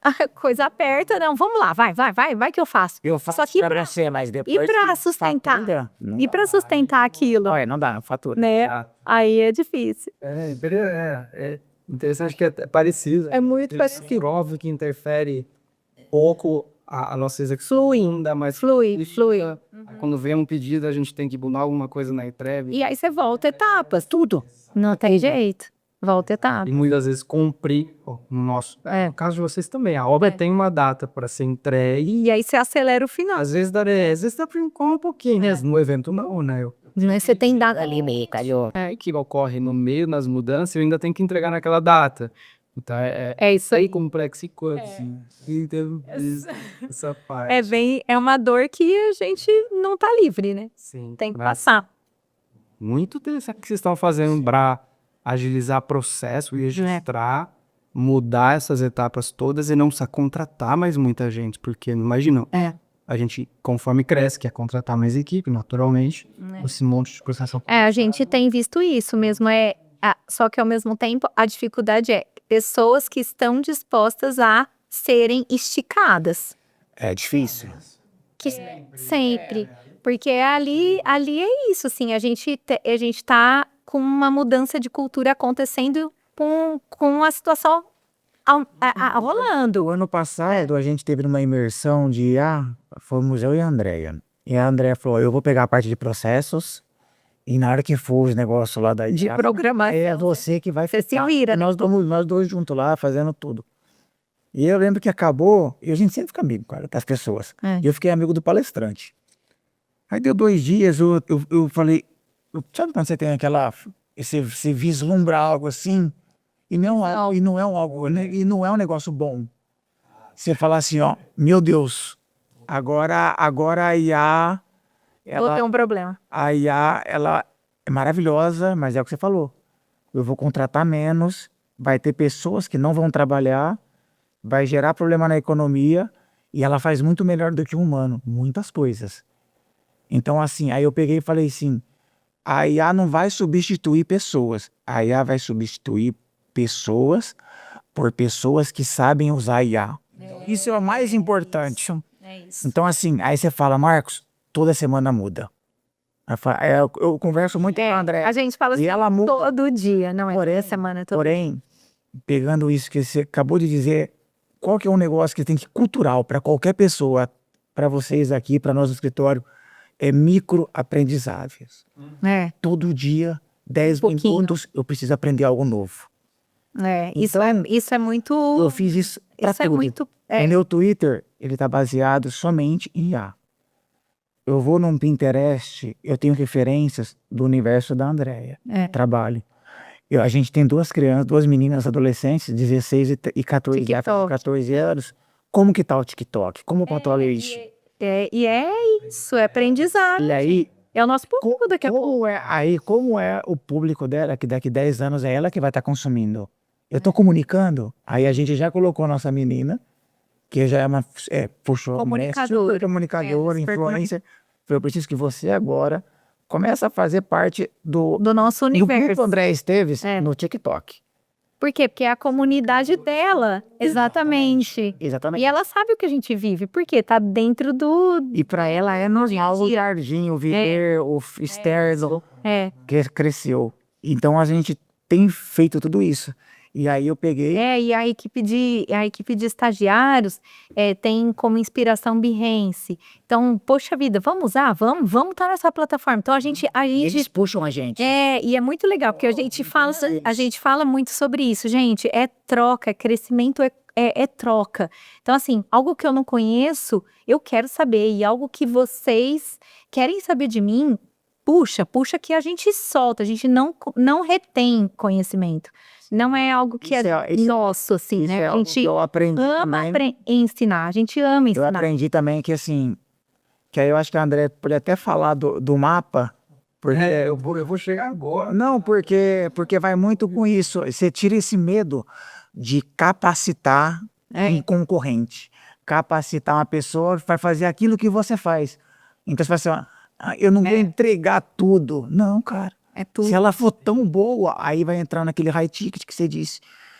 a coisa aperta, não, vamos lá, vai que eu faço. Eu faço só que pra você, mas depois... E para sustentar? E para sustentar aquilo? Não dá, fatura. Né? Aí é difícil. É interessante que é parecido. É muito parecido. Óbvio que interfere pouco a nossa execução. Flui. Quando vem um pedido, a gente tem que mudar alguma coisa na entrega. E aí você volta etapas, tudo. Não tem jeito. Volta etapas. E muitas vezes cumprir no nosso... No caso de vocês também, a obra tem uma data para ser entregue. E aí você acelera o final. Às vezes dá para um pouquinho, né? No evento não, né? Você tem data ali meio, calhou. Que ocorre no meio, nas mudanças, eu ainda tenho que entregar naquela data. Então, é isso aí. Complexo e coisa, assim. Então, essa parte. É uma dor que a gente não tá livre, né? Sim. Tem que passar. Muito interessante o que vocês estão fazendo para agilizar processo e registrar, mudar essas etapas todas e não precisar contratar mais muita gente, porque, imagina, a gente, conforme cresce, quer contratar mais equipe, naturalmente, esse monte de processo. A gente tem visto isso mesmo, só que ao mesmo tempo a dificuldade é pessoas que estão dispostas a serem esticadas. É difícil. Sempre. Porque ali é isso, assim, a gente tá com uma mudança de cultura acontecendo com a situação rolando. O ano passado a gente teve uma imersão fomos eu e a Andréia. E a Andréia falou, eu vou pegar a parte de processos e na hora que for os negócios lá de programação. É você que vai Você se vira. Nós dois juntos lá fazendo tudo. E eu lembro que acabou, e a gente sempre fica amigo, cara, das pessoas. E eu fiquei amigo do palestrante. Aí deu 2 dias, eu falei, sabe quando você tem você vislumbra algo assim, e não é um negócio bom. Você fala assim, meu Deus, agora a IA Vou ter um problema. A IA, ela é maravilhosa, mas é o que você falou. Eu vou contratar menos, vai ter pessoas que não vão trabalhar, vai gerar problema na economia e ela faz muito melhor do que um humano, muitas coisas. Então, assim, aí eu peguei e falei assim, a IA não vai substituir pessoas, a IA vai substituir pessoas por pessoas que sabem usar a IA. Isso é o mais importante. É isso. Então, assim, aí você fala, Marcos, toda semana muda. Eu converso muito com a André. A gente fala E assim ela muda. todo dia, não é Porém, toda semana. Porém, pegando isso que você acabou de dizer, qual que é um negócio que tem que cultural para qualquer pessoa, para vocês aqui, para nós no escritório, é microaprendizagens. É, Todo dia, 10 pouquinho. minutos, eu preciso aprender algo novo. Isso é muito. Eu fiz isso para Isso é tudo. muito. O meu Twitter, ele tá baseado somente em IA. Eu vou num Pinterest, eu tenho referências do universo da Andrea. Trabalho. A gente tem duas crianças, duas meninas adolescentes, 16 e 14, TikTok. 14 anos. Como que tá o TikTok? Como controla isso? E é isso, é aprendizado. E aí, É o nosso público daqui a pouco. como é o público dela, que daqui 10 anos é ela que vai estar consumindo? Eu tô comunicando, aí a gente já colocou a nossa menina, que já é uma puxou, Comunicadora. super comunicadora, Super influencer. Eu preciso que você agora comece a fazer parte do nosso grupo universo. André Esteves no TikTok. Por quê? Porque é a comunidade dela. Exatamente. Exatamente. E ela sabe o que a gente vive. Por quê? Tá dentro do. E para ela é normal o jardim, o viver, o externo que cresceu. Então a gente tem feito tudo isso. E aí eu peguei. E a equipe de estagiários tem como inspiração Behance. Então, poxa vida, vamos usar? Vamos estar nessa plataforma. Então, Eles puxam a gente. e é muito legal, porque a gente fala muito sobre isso, gente. É troca, crescimento é troca. Então, assim, algo que eu não conheço, eu quero saber. E algo que vocês querem saber de mim, puxa que a gente solta, a gente não retém conhecimento. Não é algo que é nosso, assim, né? A gente eu aprendi ama ensinar, a gente ama Eu ensinar. aprendi também que assim, que aí eu acho que a André pode até falar do mapa. Porque, Eu vou chegar agora. não, porque vai muito com isso. Você tira esse medo de capacitar um concorrente. Capacitar uma pessoa para fazer aquilo que você faz. Então você fala assim, eu não vou entregar tudo. Não, cara. É tudo. Se ela for tão boa, aí vai entrar naquele high ticket que você disse.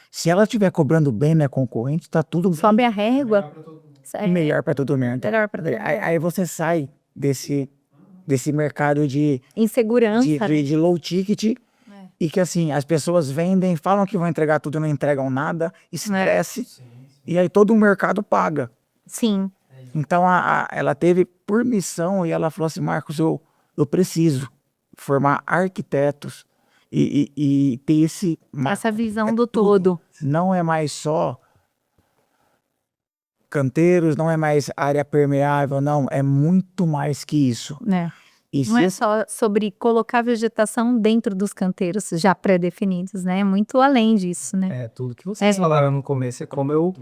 Se ela estiver cobrando bem minha concorrente, tá tudo bem. Sobe a régua. Melhor para todo mundo. Melhor pra todo mundo. Aí você sai desse mercado de Insegurança. de low ticket e que assim, as pessoas vendem, falam que vão entregar tudo e não entregam nada, estresse, e aí todo o mercado paga. Sim. Então ela teve por missão e ela falou assim, Marcos, eu preciso formar arquitetos e ter Essa visão do todo. Não é mais só canteiros, não é mais área permeável, não, é muito mais que isso. E Não é só sobre colocar vegetação dentro dos canteiros já pré-definidos, né? É muito além disso, né? Tudo que vocês falaram no começo é como eu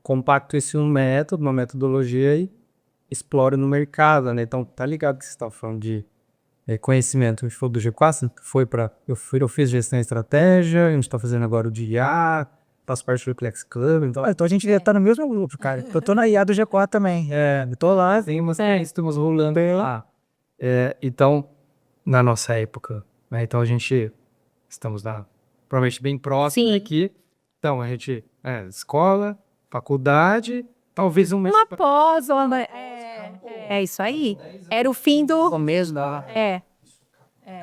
compacto isso em um método, uma metodologia e exploro no mercado, né? Então, tá ligado que você está falando de conhecimento. A gente falou do G4, eu fiz gestão e estratégia, a gente tá fazendo agora o de IA, faço parte do Reflex Club. Então a gente já tá no mesmo grupo, cara. Eu tô na IA do G4 também. eu tô lá, tem umas estamos rolando lá. Então, na nossa época, né? Então a gente estamos provavelmente bem próximo aqui. Então, a gente escola, faculdade, talvez um mês. Uma pós, é isso aí. Era o fim do começo da...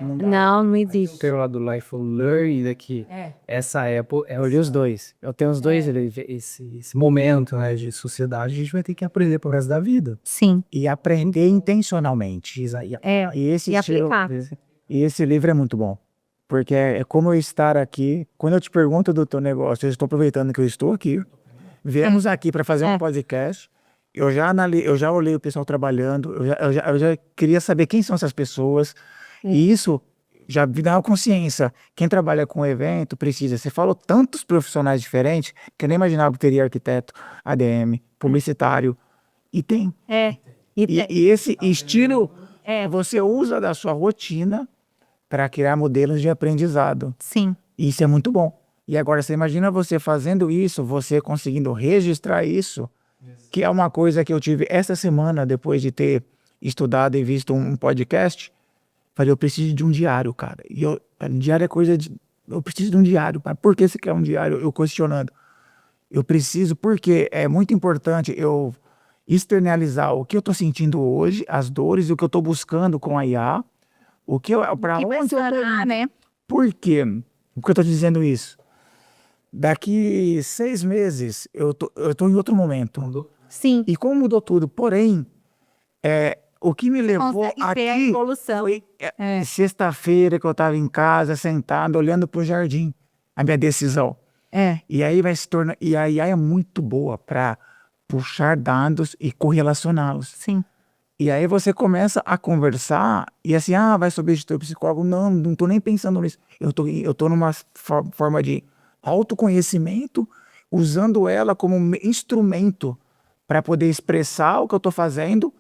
Não existe. Tem lá do Life Learning daqui. Essa época, eu li os dois. Eu tenho os dois, esse momento, né, de sociedade, a gente vai ter que aprender pro resto da vida. Sim. E aprender intencionalmente. E aplicar. E esse livro é muito bom. Porque é como eu estar aqui. Quando eu te pergunto do teu negócio, eu estou aproveitando que eu estou aqui. Viemos aqui para fazer um podcast. Eu já olhei o pessoal trabalhando. Eu já queria saber quem são essas pessoas. E isso já me dá uma consciência. Quem trabalha com evento precisa. Você falou tantos profissionais diferentes que eu nem imaginava que teria arquiteto, ADM, publicitário. E tem. E esse estilo Você usa da sua rotina para criar modelos de aprendizado. Sim. Isso é muito bom. E agora você imagina você fazendo isso, você conseguindo registrar isso, que é uma coisa que eu tive essa semana, depois de ter estudado e visto um podcast. Falei, eu preciso de um diário, cara. E diário é coisa de... Eu preciso de um diário. Por que você quer um diário? Eu questionando. Eu preciso porque é muito importante eu externalizar o que eu estou sentindo hoje, as dores, o que eu estou buscando com a IA, para Que onde eu tô pensará, indo. né? Por quê? Por que eu estou dizendo isso? Daqui 6 meses eu tô em outro momento. Sim. E como mudou tudo, porém, o que me levou Consegue ver a aqui evolução. foi sexta-feira que eu estava em casa, sentado, olhando para o jardim, a minha decisão. E aí vai se tornar. E a IA é muito boa para puxar dados e correlacioná-los. Sim. E aí você começa a conversar e assim, vai substituir o psicólogo. Não tô nem pensando nisso. Eu tô numa forma de autoconhecimento, usando ela como instrumento para poder expressar o que eu tô fazendo.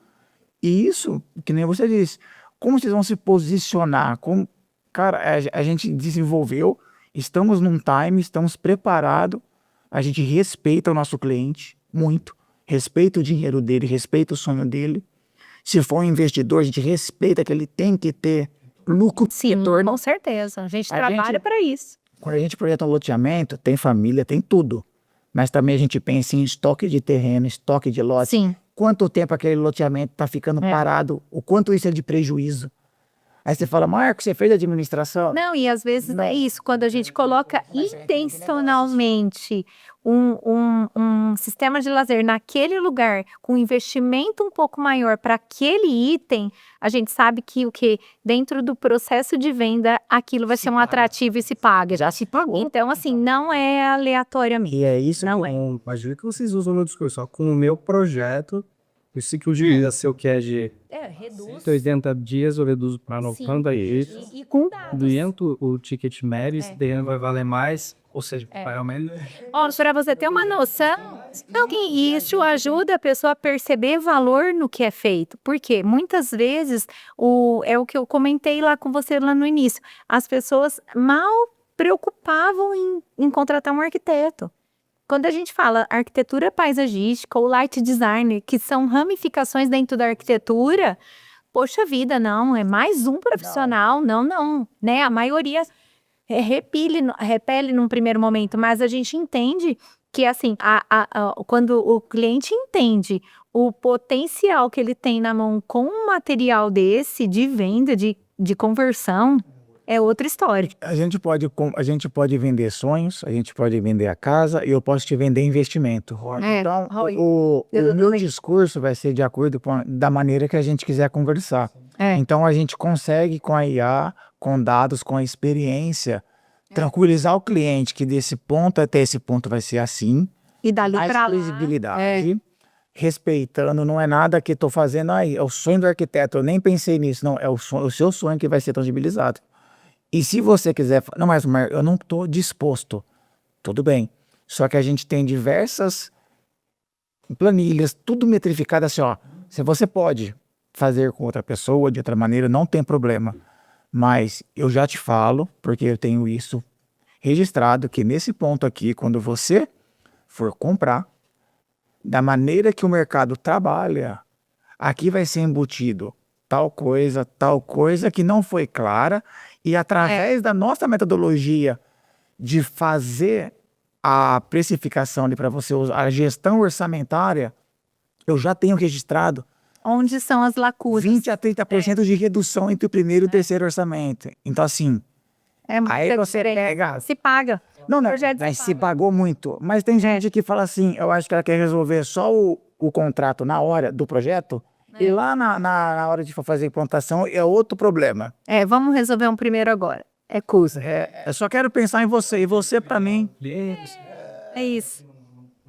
E isso, que nem você disse, como vocês vão se posicionar? Cara, a gente desenvolveu, estamos num time, estamos preparados, a gente respeita o nosso cliente muito, respeita o dinheiro dele, respeita o sonho dele. Se for um investidor, a gente respeita que ele tem que ter lucro. Sim, com certeza. A gente trabalha para isso. Quando a gente projeta um loteamento, tem família, tem tudo. Mas também a gente pensa em estoque de terreno, estoque de lote. Sim. Quanto tempo aquele loteamento está ficando parado, o quanto isso é de prejuízo. Aí você fala, Marco, você fez administração? Não, e às vezes é isso, quando a gente coloca intencionalmente um sistema de lazer naquele lugar, com investimento um pouco maior para aquele item, a gente sabe que dentro do processo de venda, aquilo vai ser um atrativo e se paga. Já se pagou. Então, assim, não é aleatoriamente. E é isso. Não é. Imagina que vocês usam no discurso, ó, com o meu projeto, o ciclo de vida seu que é de Reduz. 180 dias, eu reduzo para 90 dias. E com dados. Dentro o ticket médio, esse terreno vai valer mais, ou seja, vai aumentar. Ó, para você ter uma noção, e isso ajuda a pessoa a perceber valor no que é feito. Porque muitas vezes, é o que eu comentei lá com você lá no início, as pessoas mal preocupavam em contratar um arquiteto. Quando a gente fala arquitetura paisagística ou light design, que são ramificações dentro da arquitetura, poxa vida, não, é mais um profissional, não, né? A maioria repele num primeiro momento, mas a gente entende que, assim, quando o cliente entende o potencial que ele tem na mão com um material desse, de venda, de conversão, é outra história. A gente pode vender sonhos, a gente pode vender a casa e eu posso te vender investimento. Então, o meu discurso vai ser de acordo com da maneira que a gente quiser conversar. Então, a gente consegue com a IA, com dados, com a experiência, tranquilizar o cliente que desse ponto até esse ponto vai ser assim. E dali a para lá. exclusibilidade, respeitando, não é nada que estou fazendo aí, é o sonho do arquiteto, eu nem pensei nisso, não, é o seu sonho que vai ser tangibilizado. E se você quiser, não, mas eu não estou disposto, tudo bem. Só que a gente tem diversas planilhas, tudo metrificado assim, ó. Se você pode fazer com outra pessoa, de outra maneira, não tem problema. Mas eu já te falo, porque eu tenho isso registrado, que nesse ponto aqui, quando você for comprar, da maneira que o mercado trabalha, aqui vai ser embutido tal coisa que não foi clara, e através da nossa metodologia de fazer a precificação ali para você usar, a gestão orçamentária, eu já tenho registrado onde são as lacunas. 20 a 30% de redução entre o primeiro e o terceiro orçamento. Então, assim, aí você pega... Se paga. Não, mas se pagou muito. Mas tem gente que fala assim, eu acho que ela quer resolver só o contrato na hora do projeto, e lá na hora de fazer a implantação é outro problema. Vamos resolver um primeiro agora. É custo. Eu só quero pensar em você, e você para mim. É isso.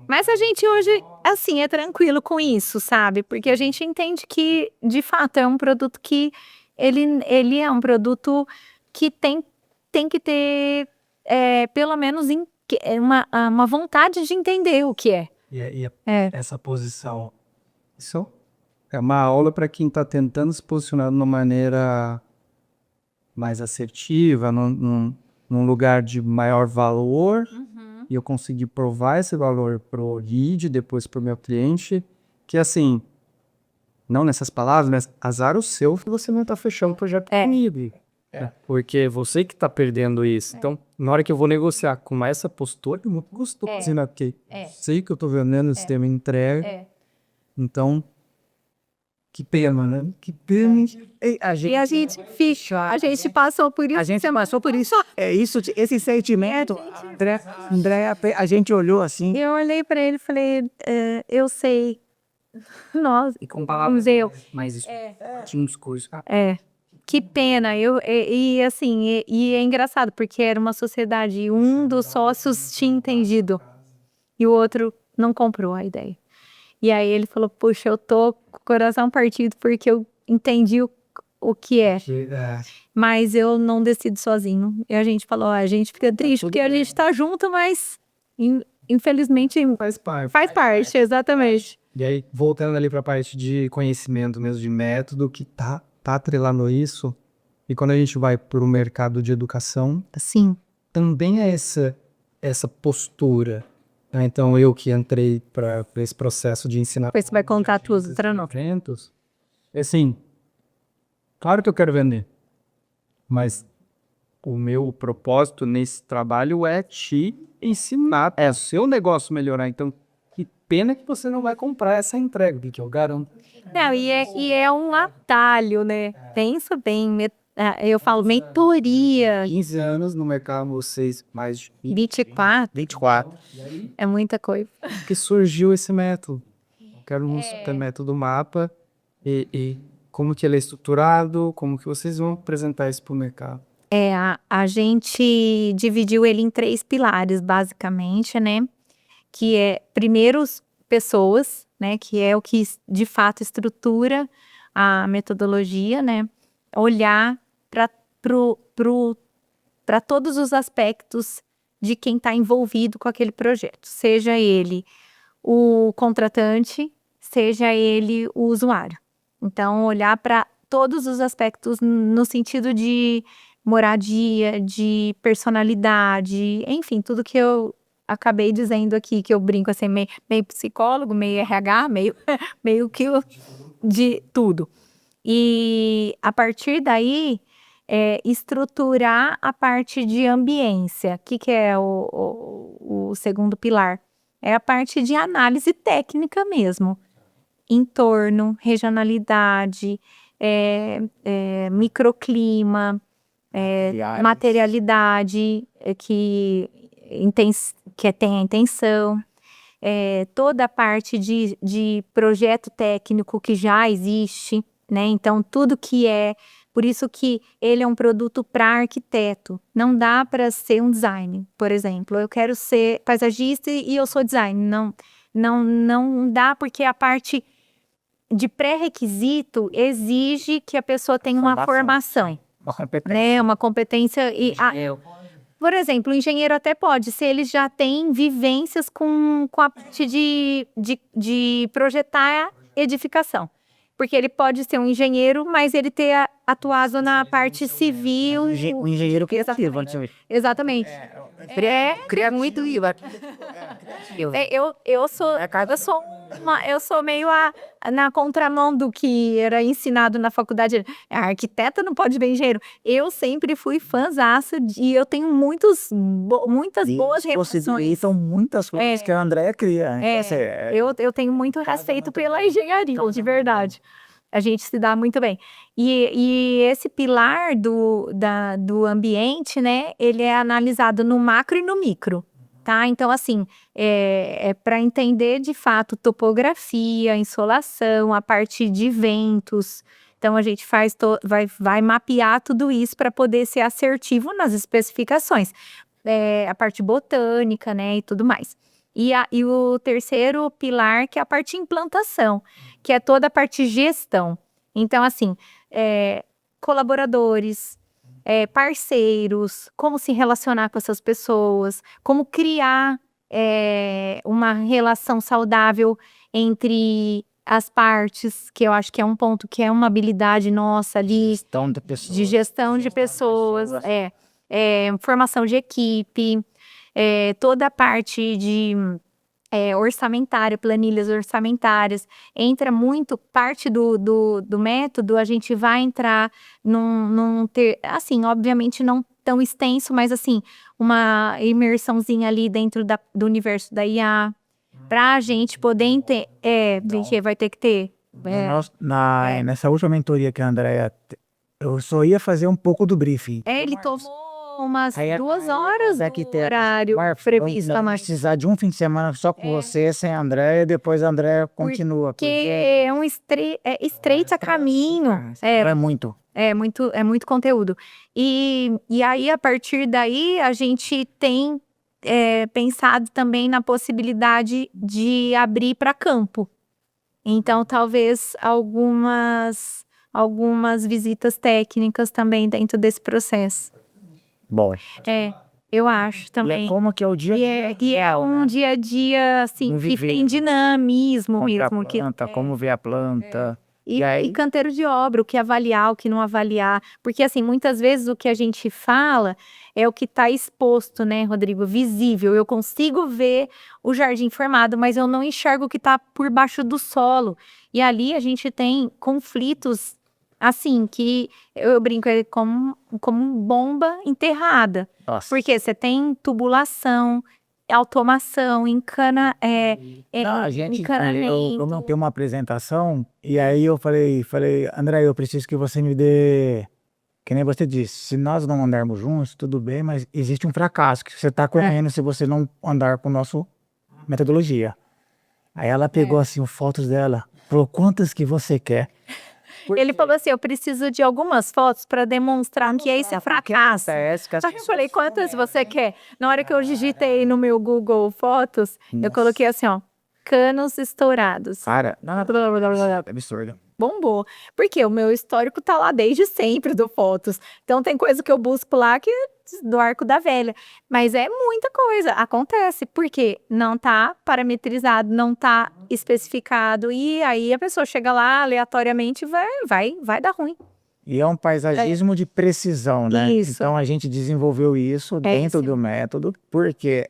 Mas a gente hoje, assim, é tranquilo com isso, sabe? Porque a gente entende que, de fato, é um produto que... Ele é um produto que tem que ter, pelo menos, uma vontade de entender o que é. E essa posição, isso É uma aula para quem está tentando se posicionar de uma maneira mais assertiva, num lugar de maior valor, e eu conseguir provar esse valor pro lead, depois pro meu cliente, que assim, não nessas palavras, mas azar o seu que você não tá fechando o projeto comigo. Porque você que tá perdendo isso. Então, na hora que eu vou negociar com essa postura, é muito gostoso, né? Porque sei que eu tô vendendo o sistema entrega. Então, que pena, né? Que pena. E A gente passou por isso. A gente passou por isso. Esse sentimento, Andréa, a gente olhou assim. Eu olhei para ele e falei, eu sei. Nossa, E com palavras mais tinha um discurso. que pena. E é engraçado, porque era uma sociedade, um dos sócios tinha entendido e o outro não comprou a ideia. E aí ele falou, puxa, eu tô com o coração partido porque eu entendi o que é, mas eu não decido sozinho. E a gente falou, a gente fica triste porque a gente tá junto, mas infelizmente Faz parte. exatamente. E aí, voltando ali para a parte de conhecimento mesmo, de método, que tá atrelando isso, e quando a gente vai para o mercado de educação, Sim. também é essa postura. Né? Então, eu que entrei para esse processo de ensinar... Depois você vai contar tudo, não. Assim, claro que eu quero vender, mas o meu propósito nesse trabalho é te ensinar, é o seu negócio melhorar. Então, que pena que você não vai comprar essa entrega, porque eu garanto. Não, e é um atalho, né? Pensa bem, eu falo mentoria. 15 anos no mercado, vocês mais de 24. É muita coisa. que surgiu esse método. Eu quero um super método mapa e como que ele é estruturado, como que vocês vão apresentar isso para o mercado. A gente dividiu ele em 3 pilares, basicamente, né? Que é, primeiro, pessoas, né? Que é o que, de fato, estrutura a metodologia, né? Olhar para todos os aspectos de quem está envolvido com aquele projeto. Seja ele o contratante, seja ele o usuário. Então, olhar para todos os aspectos no sentido de moradia, de personalidade, enfim, tudo que eu acabei dizendo aqui, que eu brinco assim, meio psicólogo, meio RH, meio que de tudo. E a partir daí, estruturar a parte de ambiência. O que é o segundo pilar? É a parte de análise técnica mesmo. Entorno, regionalidade, microclima, materialidade que tem a intenção, toda a parte de projeto técnico que já existe, né? Então, tudo que por isso que ele é um produto para arquiteto. Não dá para ser um design, por exemplo. Eu quero ser paisagista e eu sou design. Não dá, porque a parte de pré-requisito exige que a pessoa tenha uma formação, né? Uma competência. Por exemplo, o engenheiro até pode, se ele já tem vivências com a parte de projetar edificação. Porque ele pode ser um engenheiro, mas ele ter atuado na parte civil. O engenheiro criativo. Exatamente. Cria muito IVA. Eu sou meio na contramão do que era ensinado na faculdade. A arquiteta não pode ver engenheiro. Eu sempre fui fãzaça e eu tenho muitas boas relações. São muitas coisas que a Andréa cria. Eu tenho muito respeito pela engenharia, de verdade. A gente se dá muito bem. E esse pilar do ambiente, né, ele é analisado no macro e no micro, tá? Então, assim, para entender, de fato, topografia, insolação, a parte de ventos. Então, a gente vai mapear tudo isso para poder ser assertivo nas especificações. A parte botânica, né, e tudo mais. E o terceiro pilar, que é a parte de implantação, que é toda a parte de gestão. Então, assim, colaboradores, parceiros, como se relacionar com essas pessoas, como criar uma relação saudável entre as partes, que eu acho que é um ponto que é uma habilidade nossa ali, Gestão da pessoa. de gestão de pessoas, formação de equipe, toda a parte de orçamentária, planilhas orçamentárias, entra muito, parte do método, a gente vai entrar assim, obviamente não tão extenso, mas assim, uma imersãozinha ali dentro do universo da IA, pra gente poder gente vai ter que ter. Nessa última mentoria que a Andrea, eu só ia fazer um pouco do briefing. Ele tomou umas Aí 2 horas aqui do tem horário previsto, Não mas precisar de um fim de semana só com você, sem a Andrea, e depois a Andrea continua. porque é estreita caminho. É muito. É muito conteúdo. E aí, a partir daí, a gente tem pensado também na possibilidade de abrir para campo. Então, talvez algumas visitas técnicas também dentro desse processo. Bom. Eu acho também. Como que é o dia a dia? E é um dia a dia, assim, que tem dinamismo mesmo. Como ver a planta. E canteiro de obra, o que avaliar, o que não avaliar. Porque, assim, muitas vezes o que a gente fala é o que está exposto, né, Rodrigo? Visível. Eu consigo ver o jardim formado, mas eu não enxergo o que está por baixo do solo. E ali a gente tem conflitos, assim, que eu brinco como bomba enterrada. Nossa. Porque você tem tubulação, automação, encanamento. Eu montei uma apresentação e aí eu falei, André, eu preciso que você me dê, que nem você disse, se nós não andarmos juntos, tudo bem, mas existe um fracasso que você está correndo se você não andar com a nossa metodologia. Aí ela pegou assim fotos dela, falou, quantas que você quer? Ele falou assim, eu preciso de algumas fotos para demonstrar que esse é fracasso. Aí eu falei, quantas você quer? Na hora que eu digitei no meu Google Fotos, eu coloquei assim, ó, canos estourados. Cara, é absurdo. Bombou. Porque o meu histórico tá lá desde sempre do Fotos. Então tem coisa que eu busco lá que do arco da velha. Mas é muita coisa. Acontece. Porque não tá parametrizado, não tá especificado. E aí a pessoa chega lá aleatoriamente e vai dar ruim. E é um paisagismo de precisão, né? Isso. Então a gente desenvolveu isso dentro do método, porque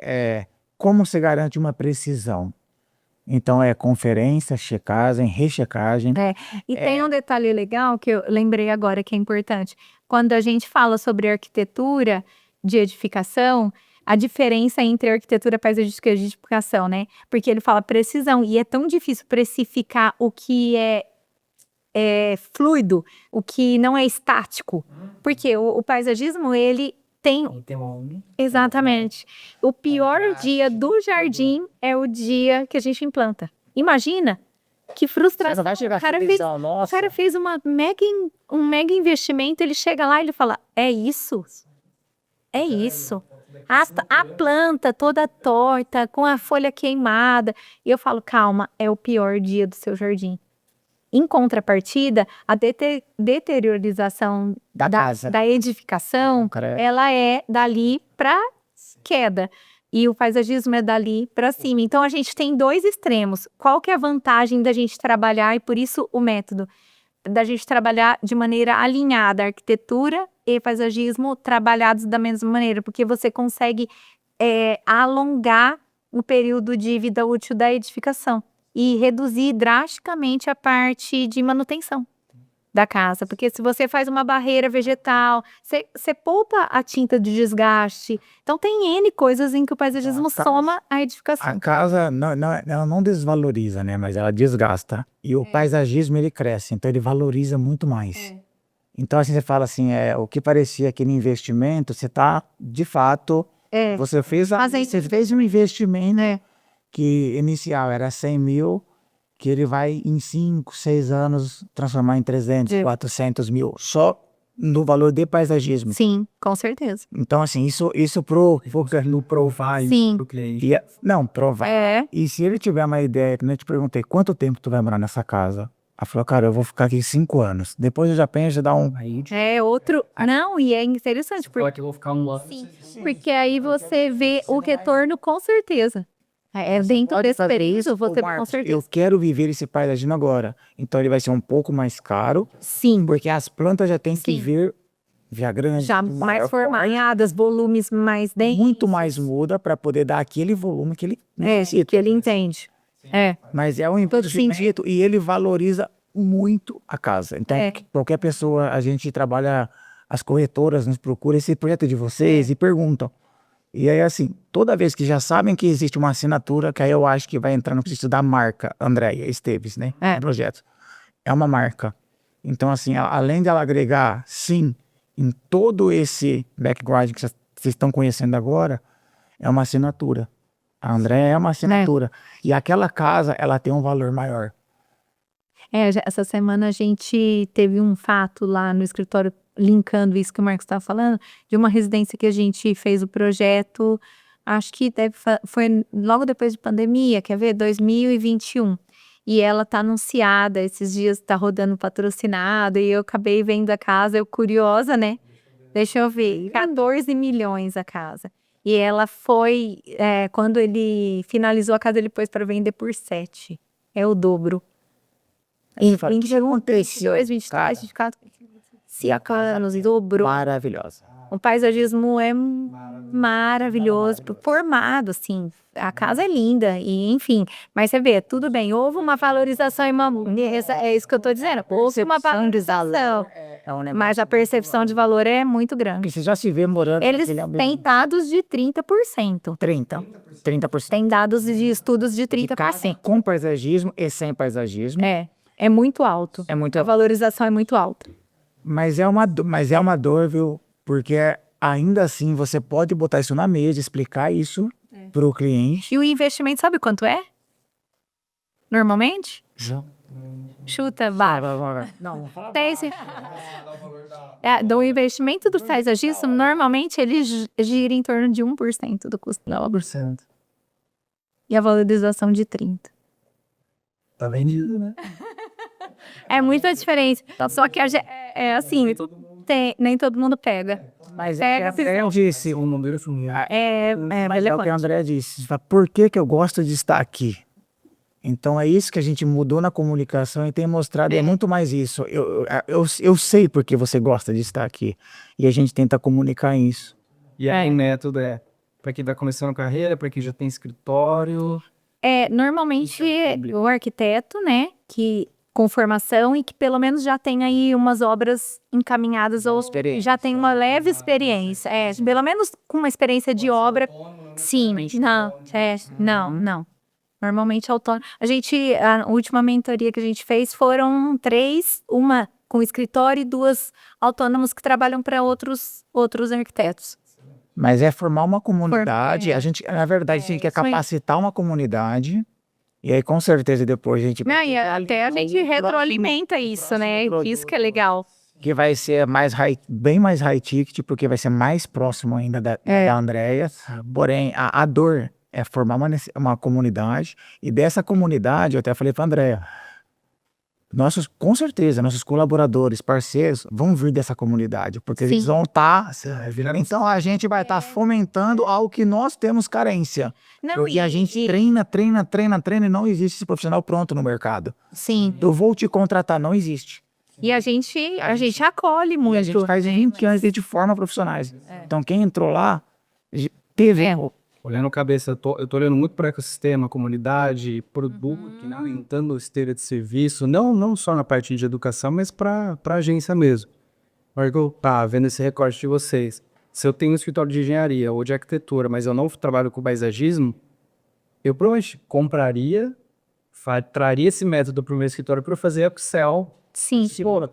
como se garante uma precisão? Então é conferência, checagem, rechecagem. E tem um detalhe legal que eu lembrei agora que é importante. Quando a gente fala sobre arquitetura de edificação, a diferença entre arquitetura paisagística e edificação, né? Porque ele fala precisão e é tão difícil precificar o que é fluido, o que não é estático. Porque o paisagismo, ele tem... Exatamente. O pior dia do jardim é o dia que a gente implanta. Imagina que frustração. O cara fez um mega investimento, ele chega lá e ele fala, é isso? É isso. A planta toda torta, com a folha queimada. E eu falo, calma, é o pior dia do seu jardim. Em contrapartida, a deteriorização da edificação, ela é dali para queda. E o paisagismo é dali para cima. Então, a gente tem 2 extremos. Qual que é a vantagem da gente trabalhar, e por isso o método, da gente trabalhar de maneira alinhada, arquitetura e paisagismo trabalhados da mesma maneira, porque você consegue alongar o período de vida útil da edificação e reduzir drasticamente a parte de manutenção da casa, porque se você faz uma barreira vegetal, você poupa a tinta de desgaste. Então tem N coisas em que o paisagismo soma a edificação. A casa, ela não desvaloriza, né? Mas ela desgasta. E o paisagismo, ele cresce, então ele valoriza muito mais. Então assim, você fala assim, o que parecia aquele investimento, você está, de fato, você fez um investimento, né? Que inicial era 100 mil, que ele vai em 5, 6 anos transformar em 300, 400 mil, só no valor de paisagismo. Sim, com certeza. Então, assim, isso provar Sim. pro cliente. Não, provar. E se ele tiver uma ideia, que eu te perguntei, quanto tempo tu vai morar nessa casa? Ela falou, cara, eu vou ficar aqui 5 anos. Depois eu já penso em dar um... outro... Não, e é interessante, porque... Eu vou ficar um ano. Sim, porque aí você vê o retorno com certeza. Dentro Pode desse fazer período, isso, você ô, com Marcos, certeza. eu quero viver esse paisagismo agora. Então ele vai ser um pouco mais caro, Sim, porque as plantas já têm que Sim. ver via grande, já maior mais formadas, volumes mais densos. muito mais muda para poder dar aquele volume que ele necessita. que ele entende. Mas é um investimento e ele valoriza muito a casa. Então, qualquer pessoa, a gente trabalha, as corretoras nos procuram esse projeto de vocês e perguntam. E aí, assim, toda vez que já sabem que existe uma assinatura, que aí eu acho que vai entrar no quesito da marca Andréia Esteves, né? Projeto. É uma marca. Então, assim, além dela agregar, sim, em todo esse background que vocês estão conhecendo agora, é uma assinatura. A Andréia é uma assinatura. E aquela casa, ela tem um valor maior. Essa semana a gente teve um fato lá no escritório, linkando isso que o Marcos estava falando, de uma residência que a gente fez o projeto, acho que foi logo depois de pandemia, quer ver? 2021. E ela tá anunciada, esses dias tá rodando patrocinado, e eu acabei vendo a casa, eu curiosa, né? Deixa eu ver, 14 milhões a casa. E ela foi, quando ele finalizou a casa, ele pôs para vender por 7. É o dobro. E fala, 22, 23, 24, 5 anos, dobrou. maravilhosa. O paisagismo é maravilhoso, formado, assim. A casa é linda, e enfim. Mas você vê, tudo bem, houve uma valorização e é isso que eu tô dizendo. Houve uma valorização, mas a percepção de valor é muito grande. Porque você já se vê morando... Eles têm dados de 30%. 30%. Tem dados de estudos de De casa 30%. com paisagismo e sem paisagismo. É muito alto. É muito A valorização é muito alta. Mas é uma dor, viu? Porque ainda assim você pode botar isso na mesa, explicar isso para o cliente. E o investimento, sabe quanto é? Normalmente? Já. Chuta, vai. Não, fala. Do investimento do paisagismo, normalmente ele gira em torno de 1% do custo. 9%. E a valorização de 30%. Tá vendido, né? É muita diferença. Só que assim, nem todo mundo pega. Mas Pega, eu disse, Um número mas é o que a Andrea disse. Fala, por que eu gosto de estar aqui? Então é isso que a gente mudou na comunicação e tem mostrado, é muito mais isso. Eu sei porque você gosta de estar aqui. E a gente tenta comunicar isso. E aí o método para quem tá começando a carreira, para quem já tem escritório. Normalmente o arquiteto, né, que com formação e que pelo menos já tem aí umas obras encaminhadas ou já tem uma leve experiência. Pelo menos com uma experiência de obra. Sim, não. Normalmente autônomo. A última mentoria que a gente fez foram 3, uma com escritório e 2 autônomos que trabalham para outros arquitetos. Mas é formar uma comunidade. A gente, na verdade, a gente quer capacitar uma comunidade. E aí, com certeza, depois a gente... E até a gente retroalimenta isso, né? Isso que é legal. Que vai ser bem mais high ticket, porque vai ser mais próximo ainda da Andréia. Porém, a dor é formar uma comunidade. E dessa comunidade, eu até falei para a Andréia, com certeza, nossos colaboradores, parceiros, vão vir dessa comunidade, porque eles vão estar... Então, a gente vai estar fomentando algo que nós temos carência. E a gente treina, e não existe esse profissional pronto no mercado. Sim. Eu vou te contratar, não existe. E a gente acolhe muito. E a gente faz 20 anos de forma profissionais. Então, quem entrou lá, teve... Olhando a cabeça, eu tô olhando muito para o ecossistema, comunidade, produto, aumentando esteira de serviço, não só na parte de educação, mas para a agência mesmo. Marco, vendo esse recorte de vocês, se eu tenho um escritório de engenharia ou de arquitetura, mas eu não trabalho com paisagismo, eu provavelmente compraria, traria esse método para o meu escritório para fazer Excel. Sim,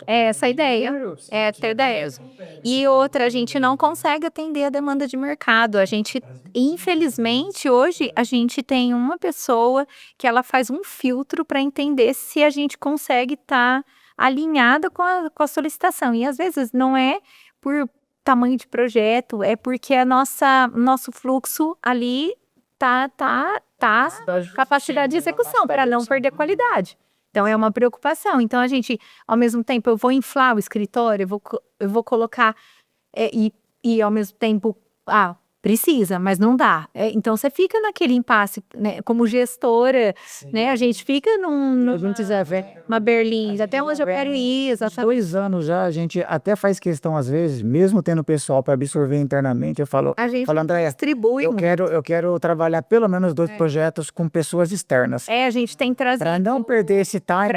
é essa a ideia. É ter ideias. E outra, a gente não consegue atender a demanda de mercado. Infelizmente, hoje, a gente tem uma pessoa que ela faz um filtro para entender se a gente consegue estar alinhada com a solicitação. E às vezes não é por tamanho de projeto, é porque nosso fluxo ali tá capacidade de execução para não perder qualidade. Então, é uma preocupação. Então, a gente, ao mesmo tempo, eu vou inflar o escritório, eu vou colocar, e ao mesmo tempo, Precisa, mas não dá. Então você fica naquele impasse, né? Como gestora, né? A gente fica uma Berlim, até onde eu quero ir, exatamente. 2 anos já, a gente até faz questão, às vezes, mesmo tendo pessoal para absorver internamente, eu falo, A gente Andréia, distribui. eu quero trabalhar pelo menos 2 projetos com pessoas externas. A gente tem trazido Para não perder esse time.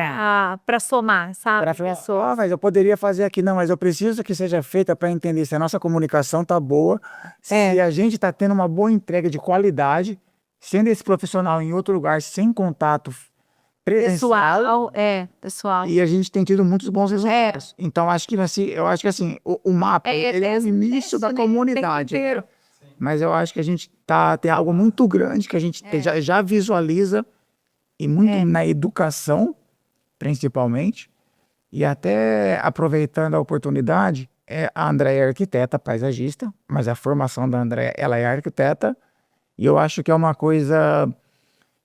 para somar, sabe? Para falar, mas eu poderia fazer aqui, não, mas eu preciso que seja feita para entender se a nossa comunicação tá boa, se a gente está tendo uma boa entrega de qualidade, sendo esse profissional em outro lugar, sem contato presencial. Pessoal. E a gente tem tido muitos bons resultados. Então, eu acho que assim, o mapa, ele é o início da comunidade. Mas eu acho que a gente tem algo muito grande que a gente já visualiza, e muito na educação, principalmente. E até aproveitando a oportunidade, a Andréia é arquiteta, paisagista, mas a formação da Andréia, ela é arquiteta, e eu acho que é uma coisa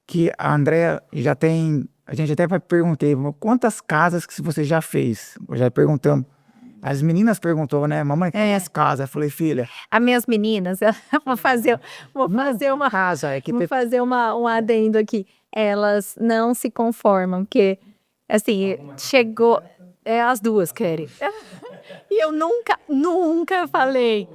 que a Andréia já tem. A gente até perguntei, quantas casas que você já fez? Já perguntamos. As meninas perguntou, né? Mamãe, quantas casas? Eu falei, filha. As minhas meninas, vou fazer uma casa. Vou fazer um adendo aqui. Elas não se conformam, porque, assim, chegou. As duas querem. E eu nunca falei.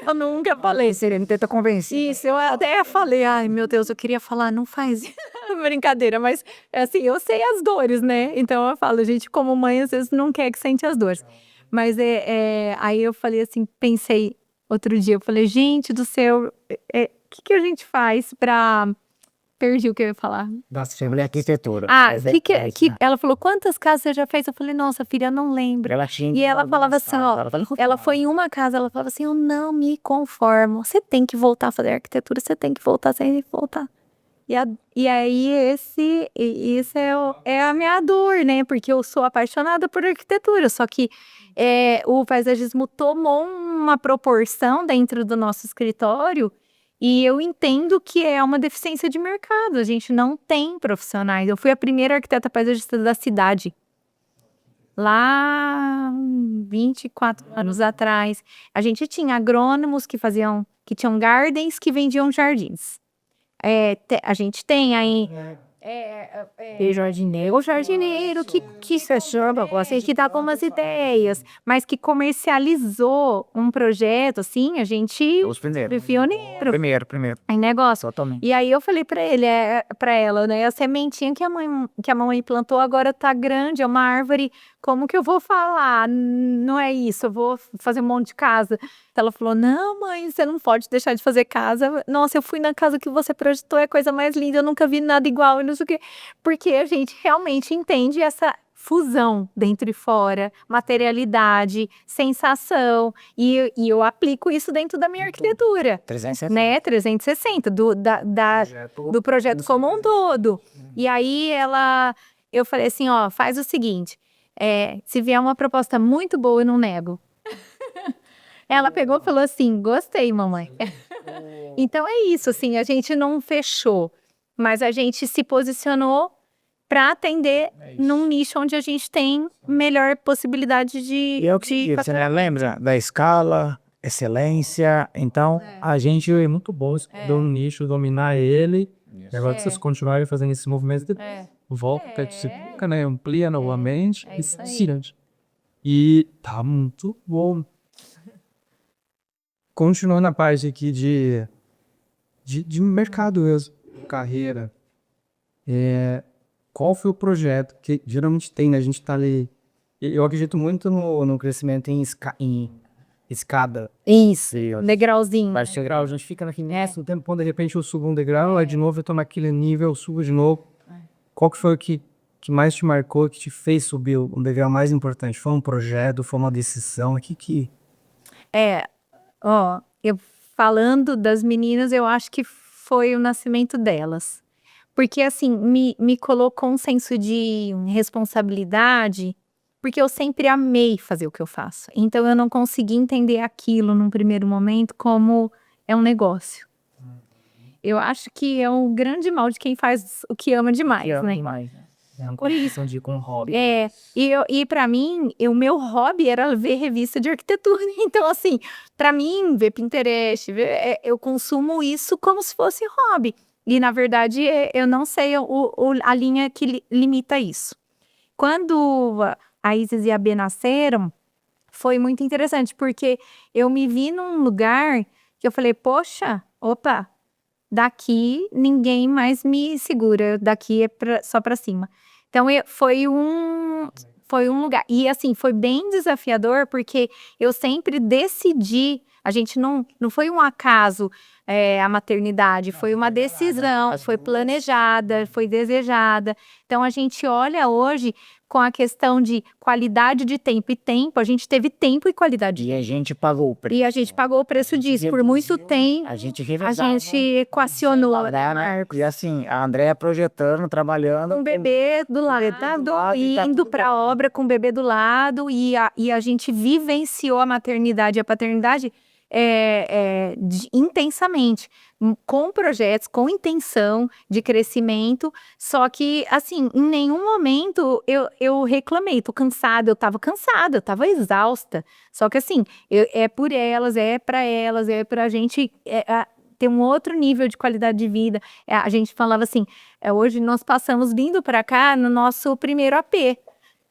Eu nunca falei. Serena, tenta convencer. Isso, eu até falei, ai meu Deus, eu queria falar, não faz isso. Brincadeira, mas assim, eu sei as dores, né? Então eu falo, gente, como mãe, às vezes não quer que sente as dores. Mas aí eu falei assim, pensei outro dia, eu falei, gente do céu, o que a gente faz pra... Perdi o que eu ia falar. Nossa, chamei arquitetura. Ela falou, quantas casas você já fez? Eu falei, nossa, filha, eu não lembro. E ela falava assim, ela foi em uma casa, ela falava assim, eu não me conformo. Você tem que voltar a fazer arquitetura, você tem que voltar, você tem que voltar. E aí, isso é a minha dor, né? Porque eu sou apaixonada por arquitetura, só que o paisagismo tomou uma proporção dentro do nosso escritório. E eu entendo que é uma deficiência de mercado. A gente não tem profissionais. Eu fui a primeira arquiteta paisagista da cidade. Lá, 24 anos atrás. A gente tinha agrônomos que tinham gardens que vendiam jardins. A gente tem aí... o jardineiro que se chama, que dá algumas ideias, mas que comercializou um projeto, assim, a gente... Os primeiros. Pioneiro. Primeiro. Em negócio. Totalmente. E aí eu falei pra ela, né, a sementinha que a mamãe plantou agora tá grande, é uma árvore, como que eu vou falar? Não é isso, eu vou fazer um monte de casa. Ela falou, não mãe, você não pode deixar de fazer casa. Nossa, eu fui na casa que você projetou, é a coisa mais linda, eu nunca vi nada igual, e não sei o quê. Porque a gente realmente entende essa fusão dentro e fora, materialidade, sensação, e eu aplico isso dentro da minha arquitetura. 360. Né? 360, do projeto como um todo. E aí eu falei assim, ó, faz o seguinte, se vier uma proposta muito boa, eu não nego. Ela pegou e falou assim, gostei, mamãe. Então é isso, assim, a gente não fechou, mas a gente se posicionou para atender num nicho onde a gente tem melhor possibilidade de... Você lembra da escala, excelência, então a gente é muito bom escolher um nicho, dominar ele, e agora vocês continuarem fazendo esse movimento, volta, né, amplia novamente, e tá muito bom. Continuando a parte aqui de mercado mesmo, carreira, qual foi o projeto que geralmente tem, né? A gente tá ali... Eu acredito muito no crescimento em escada. Isso, degrauzinho. Baixo degrau, a gente fica aqui nessa, um tempo, quando de repente eu subo um degrau, aí de novo eu tô naquele nível, eu subo de novo. Qual que foi o que mais te marcou, que te fez subir um degrau mais importante? Foi um projeto, foi uma decisão? Eu falando das meninas, eu acho que foi o nascimento delas. Porque, assim, me colocou um senso de responsabilidade, porque eu sempre amei fazer o que eu faço. Então, eu não consegui entender aquilo num primeiro momento como um negócio. Eu acho que é um grande mal de quem faz o que ama demais, né? Por isso. De com hobby. E para mim, o meu hobby era ver revista de arquitetura. Então, assim, para mim, ver Pinterest, eu consumo isso como se fosse hobby. E, na verdade, eu não sei a linha que limita isso. Quando a Isis e a B nasceram, foi muito interessante, porque eu me vi num lugar que eu falei, poxa, opa, daqui ninguém mais me segura, daqui é só para cima. Então, foi um lugar. E, assim, foi bem desafiador, porque eu sempre decidi, a gente não foi um acaso a maternidade, foi uma decisão, foi planejada, foi desejada. Então, a gente olha hoje com a questão de qualidade de tempo e tempo, a gente teve tempo e qualidade. E a gente pagou o preço. E a gente pagou o preço disso. Por muito tempo, A gente a gente equacionou E assim, a Andréia projetando, trabalhando. um bebê do lado, e tá indo tudo para a obra com o bebê do lado, e a gente vivenciou a maternidade e a paternidade intensamente, com projetos, com intenção de crescimento, só que, assim, em nenhum momento eu reclamei, tô cansada, eu tava exausta, só que, assim, é por elas, é pra gente ter um outro nível de qualidade de vida. A gente falava assim, hoje nós passamos vindo para cá no nosso primeiro AP,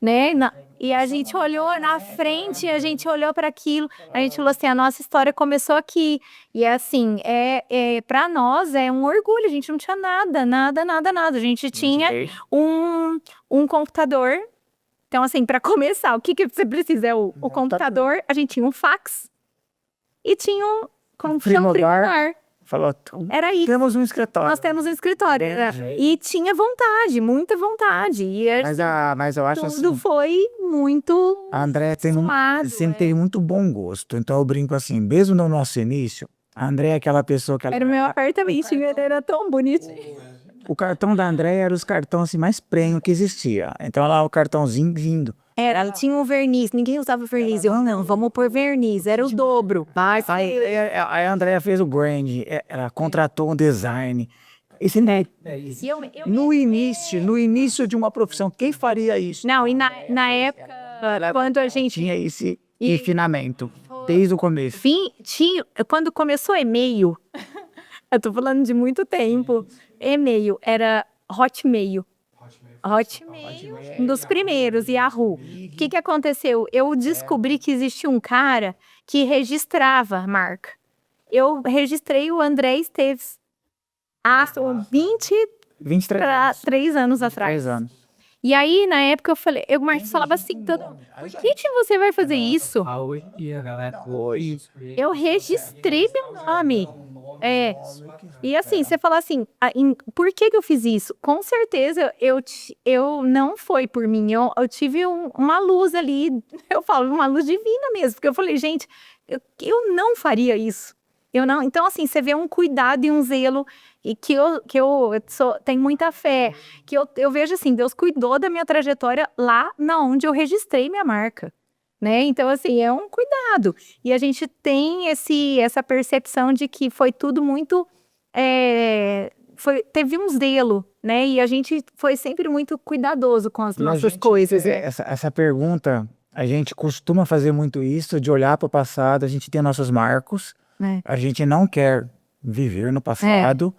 né? E a gente olhou na frente, a gente olhou para aquilo, a gente falou assim, a nossa história começou aqui. E assim, para nós é um orgulho, a gente não tinha nada. A gente tinha um computador. Então, assim, para começar, o que você precisa? O computador, a gente tinha um fax e tinha um frigobar. Falou, Era isso. temos um escritório. Nós temos um escritório. E tinha vontade, muita vontade. E Mas eu acho tudo assim, foi muito a Andréia sempre é. teve muito bom gosto. Então eu brinco assim, mesmo no nosso início, a Andréia é aquela pessoa que... Era o meu apartamento, ele era tão bonitinho. O cartão da Andréia era os cartões assim, mais premium que existia. Então lá o cartãozinho vindo. Ela tinha um verniz, ninguém usava verniz. Eu, não, vamos pôr verniz, era o dobro. Aí a Andréia fez o brand, ela contratou um design. Esse, né, no início de uma profissão, quem faria isso? Não, e na época, quando a gente... Tinha esse refinamento, desde o começo. Quando começou e-mail, eu tô falando de muito tempo, e-mail era Hotmail. Hotmail, um dos primeiros, Yahoo. O que aconteceu? Eu descobri que existia um cara que registrava a marca. Eu registrei o André Esteves há 23 anos atrás. 3 anos. E aí, na época, o Marcos falava assim, por que você vai fazer isso? Eu registrei meu nome. E assim, você fala assim, por que eu fiz isso? Com certeza, eu não foi por mim, eu tive uma luz ali, eu falo, uma luz divina mesmo, porque eu falei, gente, eu não faria isso. Eu não, então assim, você vê um cuidado e um zelo, e que eu tenho muita fé, que eu vejo assim, Deus cuidou da minha trajetória lá onde eu registrei minha marca. Né? Então, assim, é um cuidado. E a gente tem essa percepção de que foi tudo muito... teve um zelo, né? E a gente foi sempre muito cuidadoso com as nossas coisas. Essa pergunta, a gente costuma fazer muito isso, de olhar para o passado, a gente tem nossos marcos, a gente não quer viver no passado,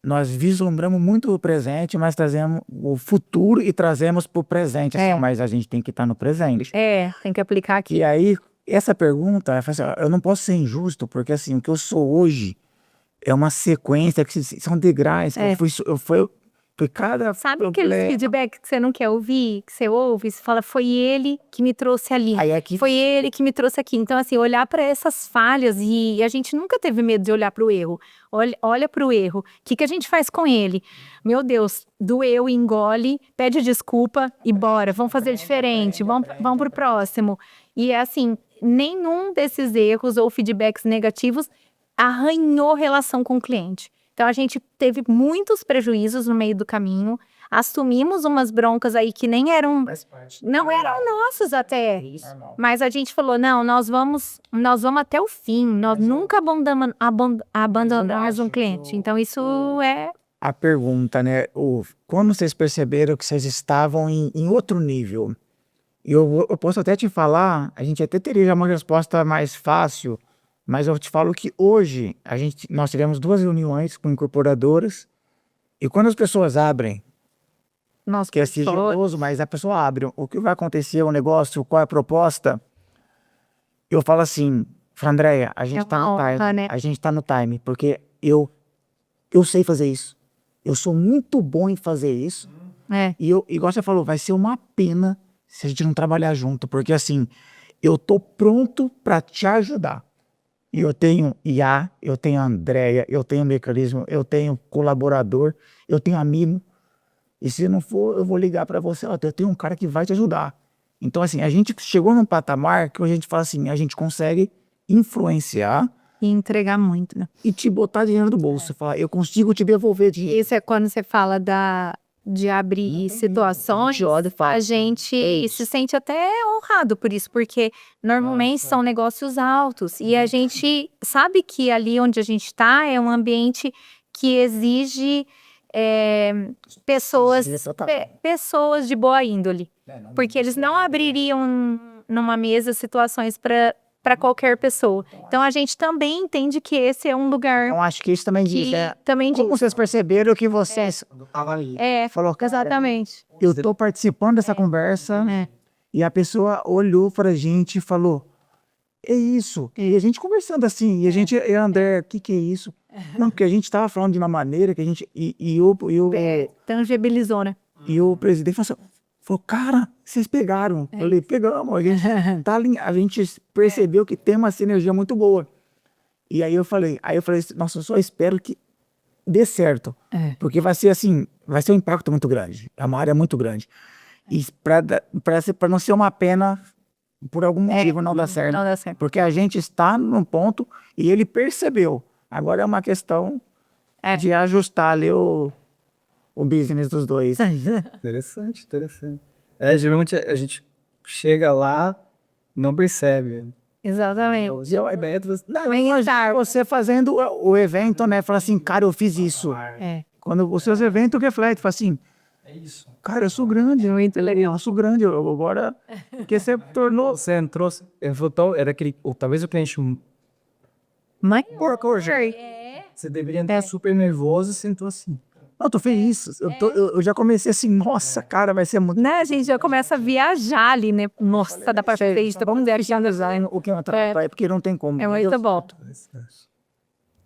nós vislumbramos muito o presente, mas trazemos o futuro e trazemos para o presente, assim, mas a gente tem que estar no presente. Tem que aplicar aqui. E aí, essa pergunta, assim, eu não posso ser injusto, porque assim, o que eu sou hoje é uma sequência, que são degraus, foi cada Sabe aquele feedback que você não quer ouvir, que você ouve, você fala, foi ele que me trouxe ali, foi ele que me trouxe aqui. Então, assim, olhar para essas falhas, e a gente nunca teve medo de olhar para o erro. Olha para o erro, o que a gente faz com ele? Meu Deus, doeu, engole, pede desculpa e bora, vamos fazer diferente, vamos pro próximo. E assim, nenhum desses erros ou feedbacks negativos arranhou relação com o cliente. Então, a gente teve muitos prejuízos no meio do caminho, assumimos umas broncas aí que nem eram nossas até, mas a gente falou, não, nós vamos até o fim, nós nunca abandonamos um cliente, então isso a pergunta, né? Quando vocês perceberam que vocês estavam em outro nível? Eu posso até te falar, a gente até teria já uma resposta mais fácil, mas eu te falo que hoje nós tivemos 2 reuniões com incorporadoras e quando as pessoas abrem, Nossa, que é sigiloso, mas a pessoa abre, o que vai acontecer, o negócio, qual é a proposta, eu falo assim, Andréia, a gente É tá uma no honra, time, né? a gente tá no time, porque eu sei fazer isso. Eu sou muito bom em fazer isso. É. E igual você falou, vai ser uma pena se a gente não trabalhar junto, porque assim, eu tô pronto para te ajudar. E eu tenho IA, eu tenho Andréia, eu tenho mecanismo, eu tenho colaborador, eu tenho amigo. E se não for, eu vou ligar para você, ó, eu tenho um cara que vai te ajudar. Então assim, a gente chegou num patamar que a gente fala assim, a gente consegue influenciar E entregar muito, né? e te botar dinheiro do bolso. Você fala, eu consigo te devolver dinheiro. Isso é quando você fala de abrir situações, a gente se sente até honrado por isso, porque normalmente são negócios altos e a gente sabe que ali onde a gente está é um ambiente que exige pessoas de boa índole, porque eles não abririam numa mesa situações para qualquer pessoa. Então a gente também entende que esse é um lugar Eu acho que isso também diz, que né? também Como diz. vocês perceberam que vocês falou, cara, Exatamente. eu tô participando dessa conversa e a pessoa olhou pra gente e falou, é isso. E a gente conversando assim, e a gente, André, o que é isso? Não, porque a gente tava falando de uma maneira que a gente, Tangibilizou, né? e o presidente falou, cara, vocês pegaram. Eu falei, pegamos, a gente a gente percebeu que tem uma sinergia muito boa. E aí eu falei, nossa, eu só espero que dê certo. Porque vai ser assim, vai ser um impacto muito grande. É uma área muito grande. E para não ser uma pena, por algum motivo não dá certo. Não dá certo. Porque a gente está num ponto e ele percebeu. Agora é uma questão de ajustar ali o business dos dois. Interessante, interessante. Geralmente a gente chega lá, não percebe. Exatamente. A ideia é você... Não, imagina você fazendo o evento, né? Fala assim, cara, eu fiz isso. Quando os seus eventos refletem, fala assim, É isso. cara, eu sou grande, eu sou grande, eu agora... Porque você tornou... Você entrou, era aquele, ou talvez o cliente... Mas Você deveria estar super nervoso e sentou assim. Não, eu tô feliz. Eu já comecei assim, nossa, cara, vai ser muito... né, a gente já começa a viajar ali, né? Nossa, dá pra fazer isso. Vamos ver aqui. O que eu atrapalho, porque não tem como. É muito bom.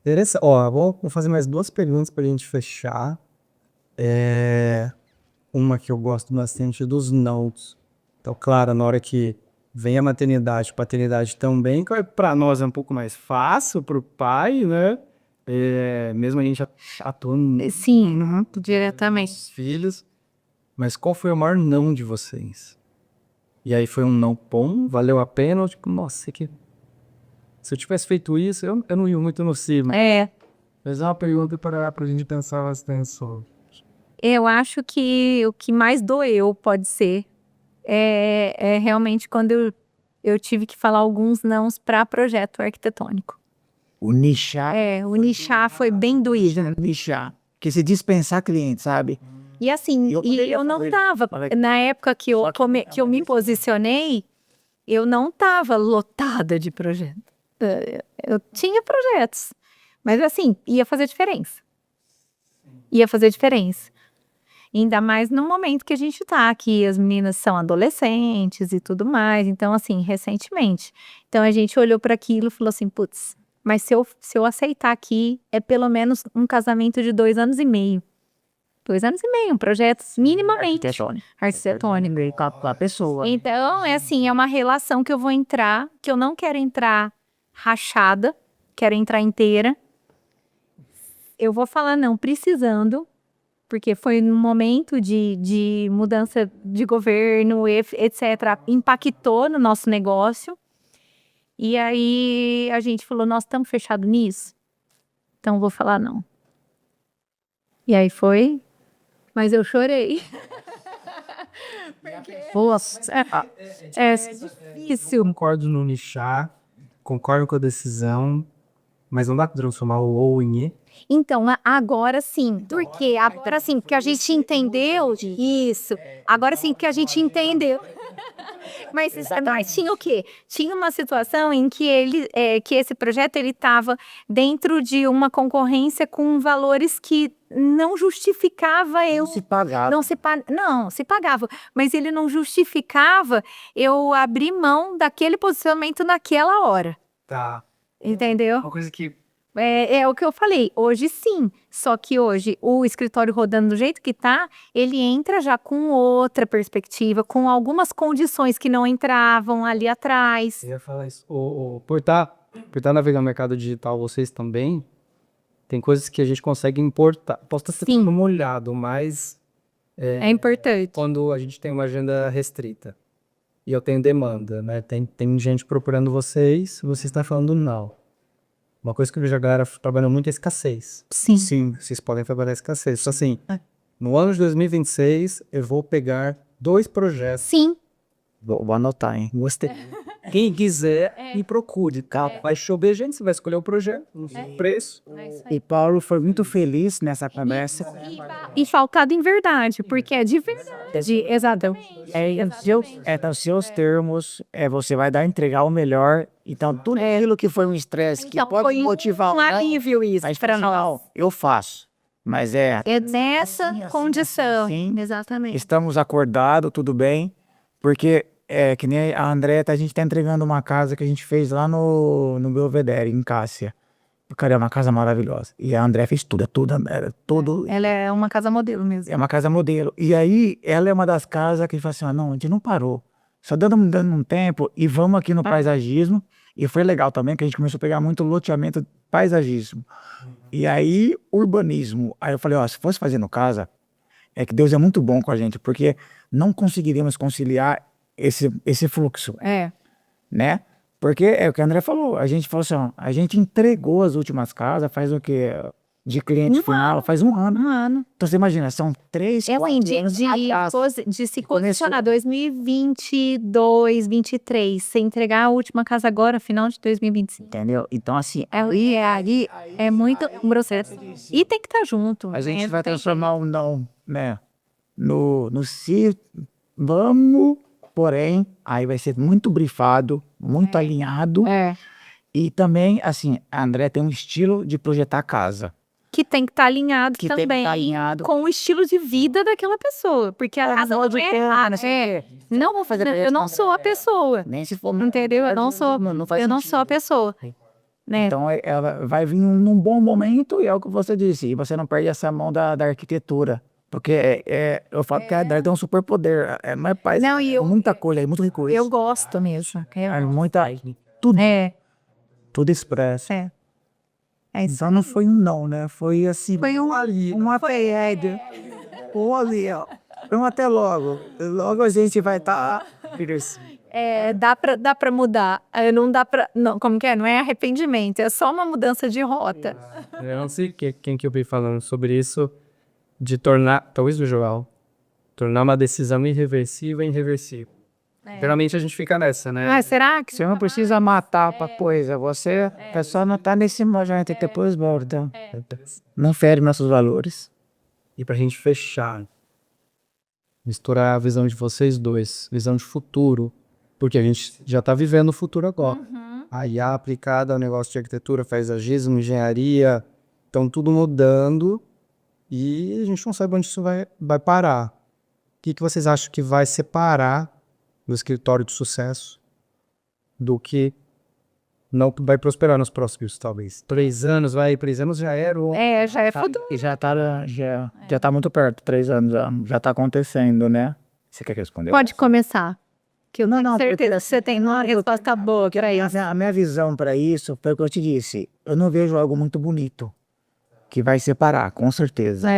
Interessante. Ó, vou fazer mais 2 perguntas pra gente fechar. Uma que eu gosto bastante dos nãos. Então, claro, na hora que vem a maternidade, paternidade também, que pra nós é um pouco mais fácil, pro pai, né? Mesmo a gente atuando Sim, diretamente. nos filhos. Mas qual foi o maior não de vocês? E aí foi um não bom, valeu a pena? Ou tipo, nossa, se eu tivesse feito isso, eu não ia muito no cima. Mas é uma pergunta para a gente pensar bastante sobre. Eu acho que o que mais doeu pode ser é realmente quando eu tive que falar alguns nãos para projeto arquitetônico. O nichar. O nichar foi bem doído. Nichar. Porque se dispensar cliente, sabe? E assim, eu não tava, na época que eu me posicionei, eu não tava lotada de projetos. Eu tinha projetos, mas assim, ia fazer diferença. Ia fazer diferença. Ainda mais no momento que a gente tá, que as meninas são adolescentes e tudo mais, então assim, recentemente. Então a gente olhou para aquilo e falou assim, putz, mas se eu aceitar aqui, é pelo menos um casamento de 2 anos e meio. 2 anos e meio, um projeto minimamente arquitetônico com a pessoa. Então, é assim, é uma relação que eu vou entrar, que eu não quero entrar rachada, quero entrar inteira. Eu vou falar não precisando, porque foi num momento de mudança de governo, etc. Impactou no nosso negócio. E aí a gente falou, nós estamos fechados nisso? Então eu vou falar não. E aí foi... Mas eu chorei. É difícil. Concordo no nichar, concordo com a decisão, Mas não dá pra transformar o ou em e? Então, agora sim. Porque agora sim, porque a gente entendeu isso. Agora sim que a gente entendeu. Mas tinha o quê? Tinha uma situação em que que esse projeto ele estava dentro de uma concorrência com valores que não justificava eu Se pagar. não, se pagava, mas ele não justificava eu abrir mão daquele posicionamento naquela hora, Tá. entendeu? Uma coisa que É o que eu falei, hoje sim, só que hoje o escritório rodando do jeito que tá, ele entra já com outra perspectiva, com algumas condições que não entravam ali atrás. eu ia falar isso. Por tá navegando no mercado digital, vocês também, tem coisas que a gente consegue importar. Posso estar Sim. sendo molhado, mas É importante. quando a gente tem uma agenda restrita e eu tenho demanda, né? Tem gente procurando vocês está falando não. Uma coisa que eu vejo a galera trabalhando muito é escassez. Sim. Sim, vocês podem trabalhar escassez. Então, assim, no ano de 2026, eu vou pegar 2 projetos. Sim. Vou anotar, hein? Gostei. Quem quiser, me procure. Tá? Vai chover, gente, você vai escolher o projeto, o preço. E Paulo foi muito feliz nessa conversa. E faltado em verdade, porque é de verdade. Exatamente. Nos seus termos, você vai entregar o melhor. Então, tudo aquilo que foi um estresse, que Então, pode foi motivar um alívio isso mas para nós. não, eu faço. Mas É nessa condição. assim. Exatamente. Estamos acordados, tudo bem, porque que nem a André, a gente está entregando uma casa que a gente fez lá no Belvedere, em Cássia. Cara, é uma casa maravilhosa. E a André fez tudo, tudo. Ela é uma casa modelo mesmo. É uma casa modelo. E aí, ela é uma das casas que a gente fala assim, não, a gente não parou. Só dando um tempo e vamos aqui no paisagismo. E foi legal também, que a gente começou a pegar muito loteamento paisagismo. E aí, urbanismo. Aí eu falei, se fosse fazendo casa, é que Deus é muito bom com a gente, porque não conseguiríamos conciliar esse fluxo, né? Porque é o que a André falou, a gente falou assim, a gente entregou as últimas casas, faz o quê? De cliente final, faz um ano. Um ano. Então você imagina, são 3, 4 anos De se posicionar 2022, 2023, você entregar a última casa agora, final de 2025. entendeu? Então assim, É muito grosseiro. E tem que estar junto. a gente né? vai transformar o não, né? No se vamos, porém, aí vai ser muito brifado, muito alinhado. E também, assim, a André tem um estilo de projetar casa. Que tem que estar alinhado Que tem que também estar alinhado. com o estilo de vida daquela pessoa. Porque a casa não não vou fazer. Eu não sou a pessoa. Nem se for. Entendeu? Eu não sou. faz Eu não sentido. sou a pessoa. Né? Então, ela vai vir num bom momento e é o que você disse. E você não perde essa mão da arquitetura. Porque eu falo que a André tem um superpoder. Mas faz Não, e eu- muita coisa, é muito recurso. Eu gosto mesmo. É muita. Tudo expresso. É isso. Então não foi um não, né? Foi assim. Foi um ali. Um até ali, ó. Foi um até logo. Logo a gente vai estar. Dá pra mudar. Não dá pra. Não, como que é? Não é arrependimento, é só uma mudança de rota. Eu não sei quem que eu vi falando sobre isso, de tornar, talvez o Joel, tornar uma decisão irreversível em reversível. Geralmente a gente fica nessa, né? Será que Você não precisa matar pra coisa. Você só não tá nesse momento e depois volta. Não fere nossos valores. E pra gente fechar, misturar a visão de vocês dois, visão de futuro, porque a gente já tá vivendo o futuro agora. A IA aplicada ao negócio de arquitetura, paisagismo, engenharia, estão tudo mudando e a gente não sabe onde isso vai parar. O que vocês acham que vai separar do escritório de sucesso do que não vai prosperar nos próximos, talvez, 3 anos, 3 anos já era o... já é futuro. E já tá muito perto, 3 anos já tá acontecendo, né? Você quer responder? Pode começar. Que eu tenho Não, certeza que você tem uma resposta boa para isso. A minha visão para isso foi o que eu te disse. Eu não vejo algo muito bonito que vai separar, com certeza.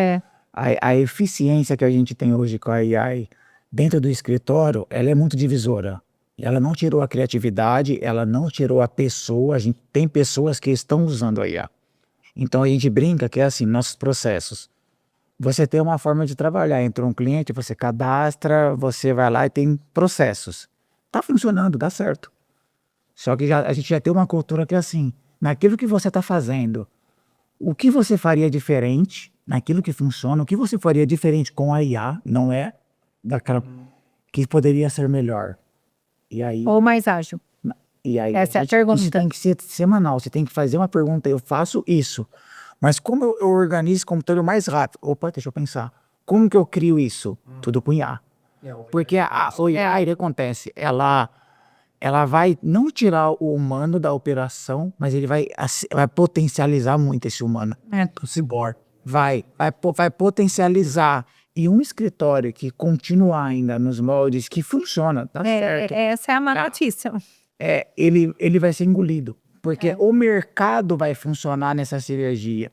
A eficiência que a gente tem hoje com a AI dentro do escritório, ela é muito divisora. Ela não tirou a criatividade, ela não tirou a pessoa. A gente tem pessoas que estão usando a IA. Então a gente brinca que é assim, nossos processos. Você tem uma forma de trabalhar. Entrou um cliente, você cadastra, você vai lá e tem processos. Tá funcionando, dá certo. Só que a gente já tem uma cultura que é assim, naquilo que você está fazendo, o que você faria diferente naquilo que funciona, o que você faria diferente com a IA, não é daquela que poderia ser melhor. E aí, Ou mais ágil. Essa é a pergunta. isso tem que ser semanal, você tem que fazer uma pergunta, eu faço isso, mas como eu organizo o computador mais rápido? Opa, deixa eu pensar. Como que eu crio isso? Tudo com IA. Porque o IA, ele acontece, ela vai não tirar o humano da operação, mas ele vai potencializar muito esse humano. O cyborg. Vai potencializar. E um escritório que continuar ainda nos moldes que funciona, tá certo, Essa é a má notícia. ele vai ser engolido. Porque o mercado vai funcionar nessa sinergia.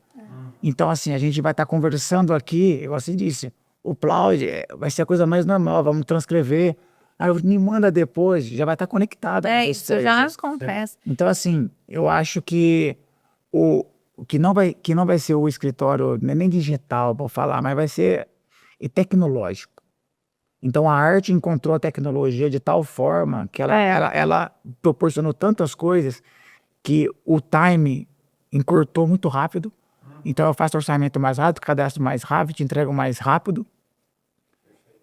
Então, assim, a gente vai estar conversando aqui, igual você disse, o Cloud vai ser a coisa mais normal, vamos transcrever. Aí me manda depois, já vai estar conectado. Isso já acontece. Então, assim, eu acho que o que não vai ser o escritório, nem digital, vou falar, mas vai ser tecnológico. Então, a arte encontrou a tecnologia de tal forma que ela proporcionou tantas coisas que o time encurtou muito rápido. Então, eu faço orçamento mais rápido, cadastro mais rápido, entrego mais rápido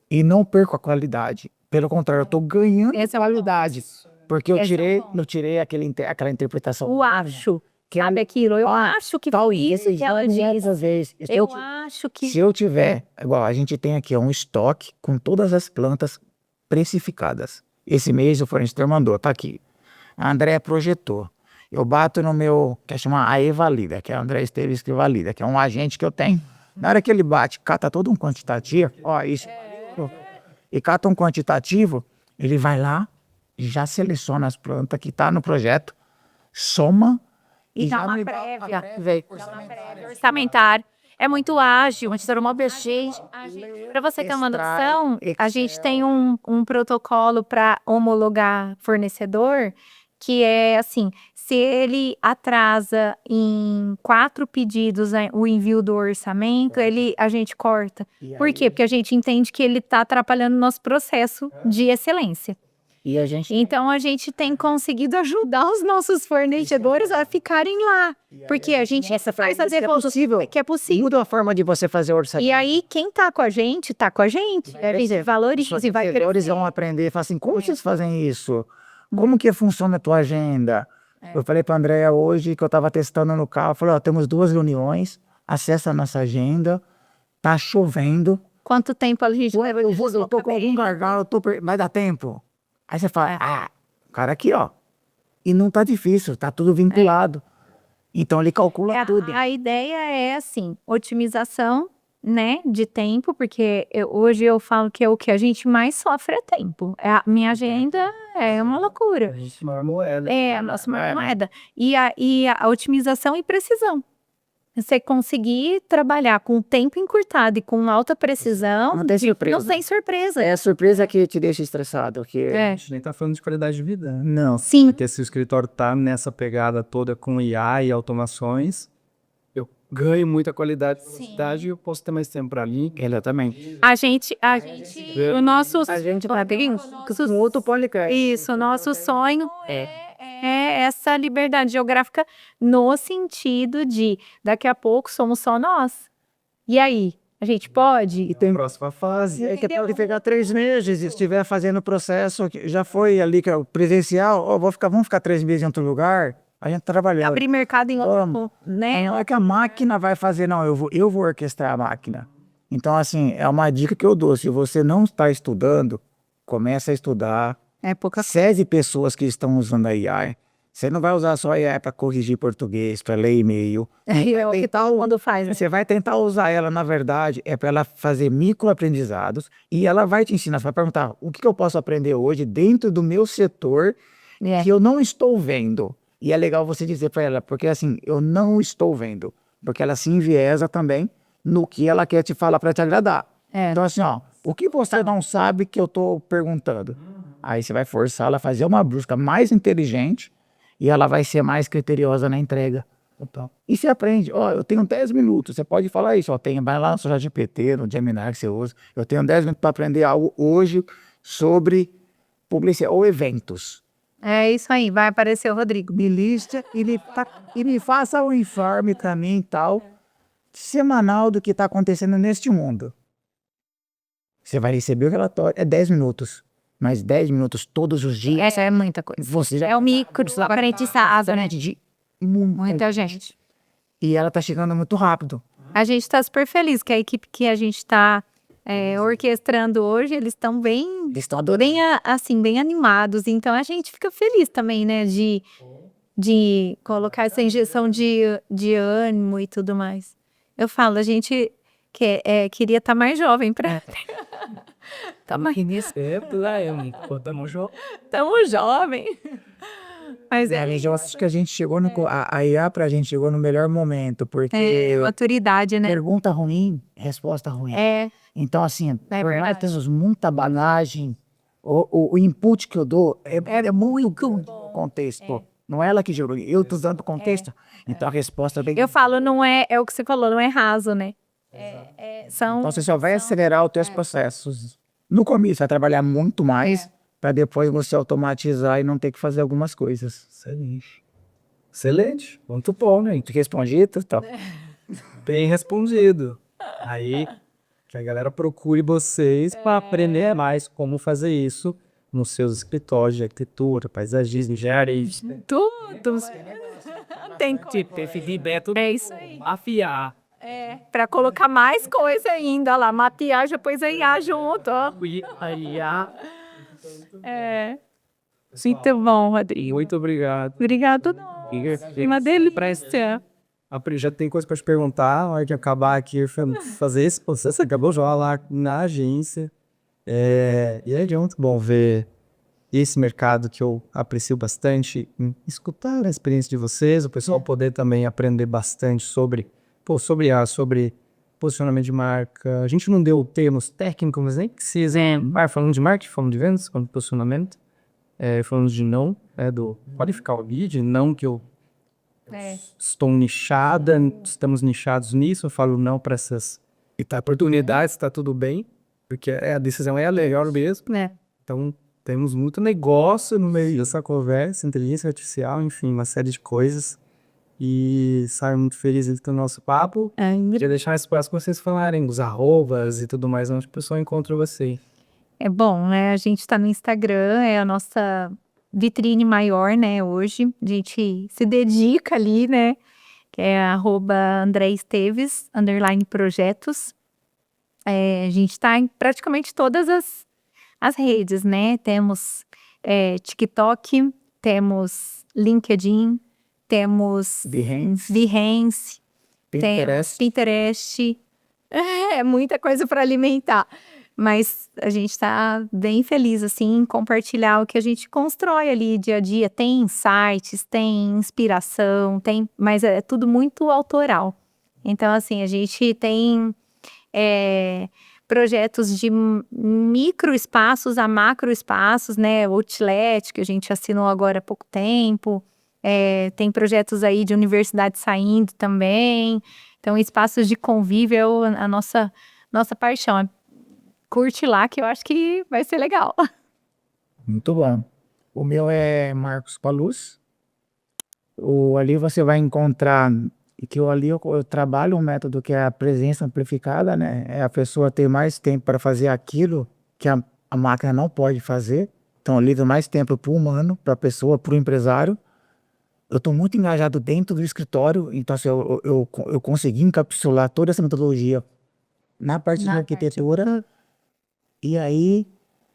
e não perco a qualidade. Pelo contrário, eu estou ganhando qualidade. Porque eu tirei aquela interpretação. O acho. Sabe aquilo? Eu acho que tal isso que ela diz. Às vezes. Eu acho que... Se eu tiver, igual a gente tem aqui um estoque com todas as plantas precificadas. Esse mês o fornecedor mandou, tá aqui. A André projetou. Eu bato no meu, que chama AE Valida, que é o André Esteves que valida, que é um agente que eu tenho. Na hora que ele bate, cata todo um quantitativo, isso. E cata um quantitativo, ele vai lá e já seleciona as plantas que tá no projeto, soma e dá uma prévia. Orçamentário. É muito ágil. Para você ter uma noção, a gente tem um protocolo para homologar fornecedor, que é assim, se ele atrasa em 4 pedidos o envio do orçamento, a gente corta. Por quê? Porque a gente entende que ele está atrapalhando o nosso processo de excelência. Então, a gente tem conseguido ajudar os nossos fornecedores a ficarem lá. Porque a gente faz a devolução que é possível. Muda a forma de você fazer o orçamento. E aí, quem tá com a gente, tá com a gente. Valoriza e vai crescer. Eles vão aprender, falar assim, como vocês fazem isso? Como que funciona a tua agenda? Eu falei para a Andréia hoje, que eu estava testando no carro, eu falei, temos 2 reuniões, acessa a nossa agenda, tá chovendo. Quanto tempo a gente... Eu tô com algum gargalo, vai dar tempo? Aí você fala, cara aqui, e não tá difícil, tá tudo vinculado. Então ele calcula tudo. A ideia é assim, otimização, né, de tempo, porque hoje eu falo que o que a gente mais sofre é tempo. A minha agenda é uma loucura. A gente maior moeda. É a nossa maior moeda. E a otimização e precisão. Você conseguir trabalhar com tempo encurtado e com alta precisão, não tem surpresa. Não tem surpresa. É a surpresa que te deixa estressado. A gente nem tá falando de qualidade de vida. Não. Sim. Porque se o escritório tá nessa pegada toda com IA e automações, eu ganho muita qualidade de velocidade e eu posso ter mais tempo para mim. Exatamente. O nosso... outro podcast. Isso, o nosso sonho é essa liberdade geográfica no sentido de daqui a pouco somos só nós. E aí? A gente pode? E tem a próxima fase. É que pode pegar 3 meses e estiver fazendo o processo, já foi ali que é o presencial, vamos ficar 3 meses em outro lugar, a gente trabalhando. Abrir mercado em outro, né? Não é que a máquina vai fazer, não, eu vou orquestrar a máquina. Então, assim, é uma dica que eu dou, se você não está estudando, comece a estudar. É pouca 7 pessoas que estão usando a AI. Você não vai usar só a AI para corrigir português, para ler e-mail. É o que todo mundo faz. Né? Você vai tentar usar ela, na verdade, para ela fazer microaprendizados e ela vai te ensinar, você vai perguntar o que eu posso aprender hoje dentro do meu setor que eu não estou vendo. E é legal você dizer para ela, porque assim, eu não estou vendo. Porque ela se enviesa também no que ela quer te falar para te agradar. Então assim, o que você não sabe que eu estou perguntando? Aí você vai forçar ela a fazer uma busca mais inteligente e ela vai ser mais criteriosa na entrega. E você aprende, eu tenho 10 minutos, você pode falar isso, vai lá no seu ChatGPT, no Gemini que você usa, eu tenho 10 minutos para aprender algo hoje sobre publicidade ou eventos. É isso aí, vai aparecer o Rodrigo. Me lista e me faça um informe para mim e tal, semanal do que está acontecendo neste mundo. Você vai receber o relatório, é 10 minutos, mas 10 minutos todos os dias. Essa é muita coisa. Você já É o micro aprendizado, né? de Muita gente. E ela tá chegando muito rápido. A gente está super feliz que a equipe que a gente está orquestrando hoje, eles estão bem, Eles estão adorando. bem animados. Então a gente fica feliz também, né? De colocar essa injeção de ânimo e tudo mais. Eu falo, a gente queria estar mais jovem para. Tá mais. Tamo jovem. Mas Eu acho que a gente chegou a IA pra gente chegou no melhor momento, porque maturidade, né? pergunta ruim, resposta ruim. Então, assim, nós temos muita bagagem. O input que eu dou é muito contexto. Não é ela que gerou, eu tô dando contexto. Então a resposta vem. Eu falo, não é o que você falou, não é raso, né? Então você só vai acelerar os teus processos. No começo, vai trabalhar muito mais para depois você automatizar e não ter que fazer algumas coisas. Excelente. Excelente. Muito bom, né? Tu respondi, tá? Bem respondido. Aí, que a galera procure vocês para aprender mais como fazer isso nos seus escritórios de arquitetura, paisagismo, engenharia. Tudo. Tem que ter feedback. É isso aí. Afiar. Para colocar mais coisa ainda lá. Mapear, depois a IA junto, ó. Muito bom, Rodrigo. Muito obrigado. Obrigado. Uma delícia. Já tem coisa para te perguntar, na hora de acabar aqui, fazer esse processo, acabou já lá na agência. E é muito bom ver esse mercado que eu aprecio bastante, escutar a experiência de vocês, o pessoal poder também aprender bastante sobre posicionamento de marca. A gente não deu termos técnicos, mas nem que se falando de marketing, falando de vendas, falando de posicionamento, falando de não, do qualificar o lead, não que eu estou nichada, estamos nichados nisso, eu falo não para essas oportunidades, está tudo bem, porque a decisão é legal mesmo. Então, temos muito negócio no meio dessa conversa, inteligência artificial, enfim, uma série de coisas. E saio muito feliz do nosso papo. Queria deixar espaço para vocês falarem os arrobas e tudo mais, onde o pessoal encontra você. É bom, né? A gente está no Instagram, é a nossa vitrine maior, né? Hoje, a gente se dedica ali, né? Que é @AndréEsteves, _projetos. A gente está em praticamente todas as redes, né? Temos TikTok, temos LinkedIn, temos Behance, temos Pinterest. É muita coisa para alimentar. Mas a gente está bem feliz, assim, em compartilhar o que a gente constrói ali dia a dia. Tem insights, tem inspiração, mas é tudo muito autoral. Então, assim, a gente tem projetos de micro espaços a macro espaços, né? Outlet, que a gente assinou agora há pouco tempo. Tem projetos aí de universidade saindo também. Então, espaços de convívio é a nossa paixão. Curte lá que eu acho que vai ser legal. Muito bom. O meu é Marcos Paluz. Ali você vai encontrar que eu trabalho um método que é a presença amplificada, né? É a pessoa ter mais tempo para fazer aquilo que a máquina não pode fazer. Então, eu lido mais tempo para o humano, para a pessoa, para o empresário. Eu estou muito engajado dentro do escritório, então assim, eu consegui encapsular toda essa metodologia na parte da arquitetura. E aí,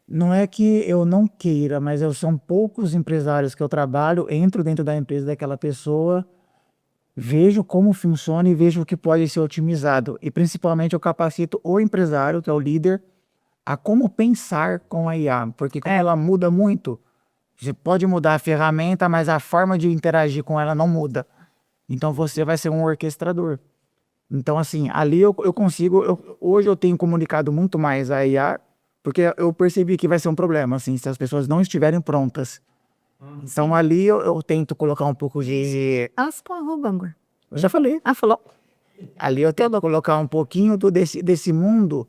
não é que eu não queira, mas são poucos empresários que eu trabalho, entro dentro da empresa daquela pessoa, vejo como funciona e vejo o que pode ser otimizado. E principalmente eu capacito o empresário, que é o líder, a como pensar com a IA, porque como ela muda muito, você pode mudar a ferramenta, mas a forma de interagir com ela não muda. Então você vai ser um orquestrador. Então assim, ali eu consigo, hoje eu tenho comunicado muito mais a IA, porque eu percebi que vai ser um problema, assim, se as pessoas não estiverem prontas. Então ali eu tento colocar um pouco de... Eu já falei. Falou. Ali eu tento colocar um pouquinho desse mundo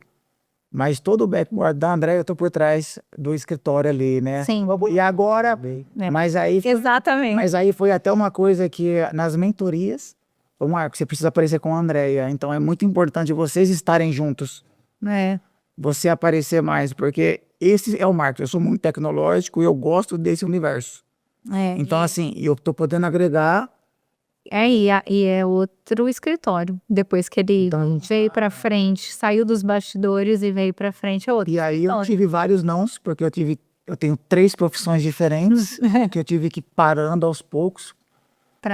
Mas todo o backboard da André eu tô por trás do escritório ali, né? Sim. E agora, É. mas aí Exatamente. foi até uma coisa que nas mentorias, ô Marco, você precisa aparecer com a Andréia, então é muito importante vocês estarem juntos, É. você aparecer mais, porque esse é o Marco, eu sou muito tecnológico e eu gosto desse universo. É. Então assim, eu tô podendo agregar. E é outro escritório. Depois que ele veio pra frente, saiu dos bastidores e veio pra frente, é outro. E aí eu escritório. tive vários nãos, porque eu tenho 3 profissões diferentes, que eu tive que ir parando aos poucos,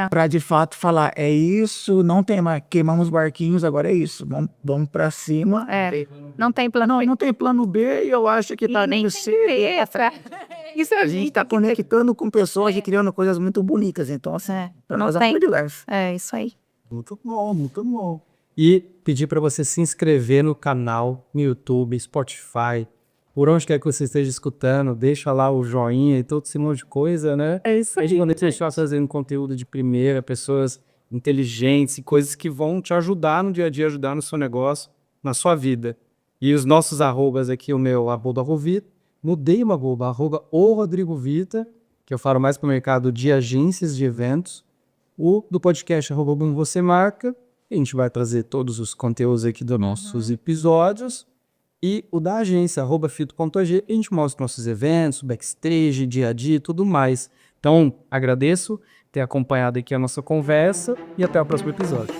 para de fato falar, é isso, não tem mais, queimamos barquinhos, agora é isso, vamos para cima. É. Não tem plano B. Não tem plano B e eu acho que tá nem Isso a gente tá conectando com pessoas e criando coisas muito bonitas, então assim, para nós é tem. muito diverso. É isso aí. Muito bom, muito bom. E pedir para você se inscrever no canal, no YouTube, Spotify, por onde quer que você esteja escutando, deixa lá o joinha e todo esse monte de coisa, né? É isso A gente vai deixar fazendo conteúdo de primeira, pessoas inteligentes e coisas que vão te ajudar no dia a dia, ajudar no seu negócio, na sua vida. E os nossos arrobas aqui, o meu @Rovita, mudei uma @o Rodrigo Vita, que eu falo mais para o mercado de agências de eventos, o do podcast @Como Você Marca, a gente vai trazer todos os conteúdos aqui dos nossos episódios, e o da agência, @fito.ag, a gente mostra nossos eventos, backstage, dia a dia e tudo mais. Então, agradeço ter acompanhado aqui a nossa conversa e até o próximo episódio.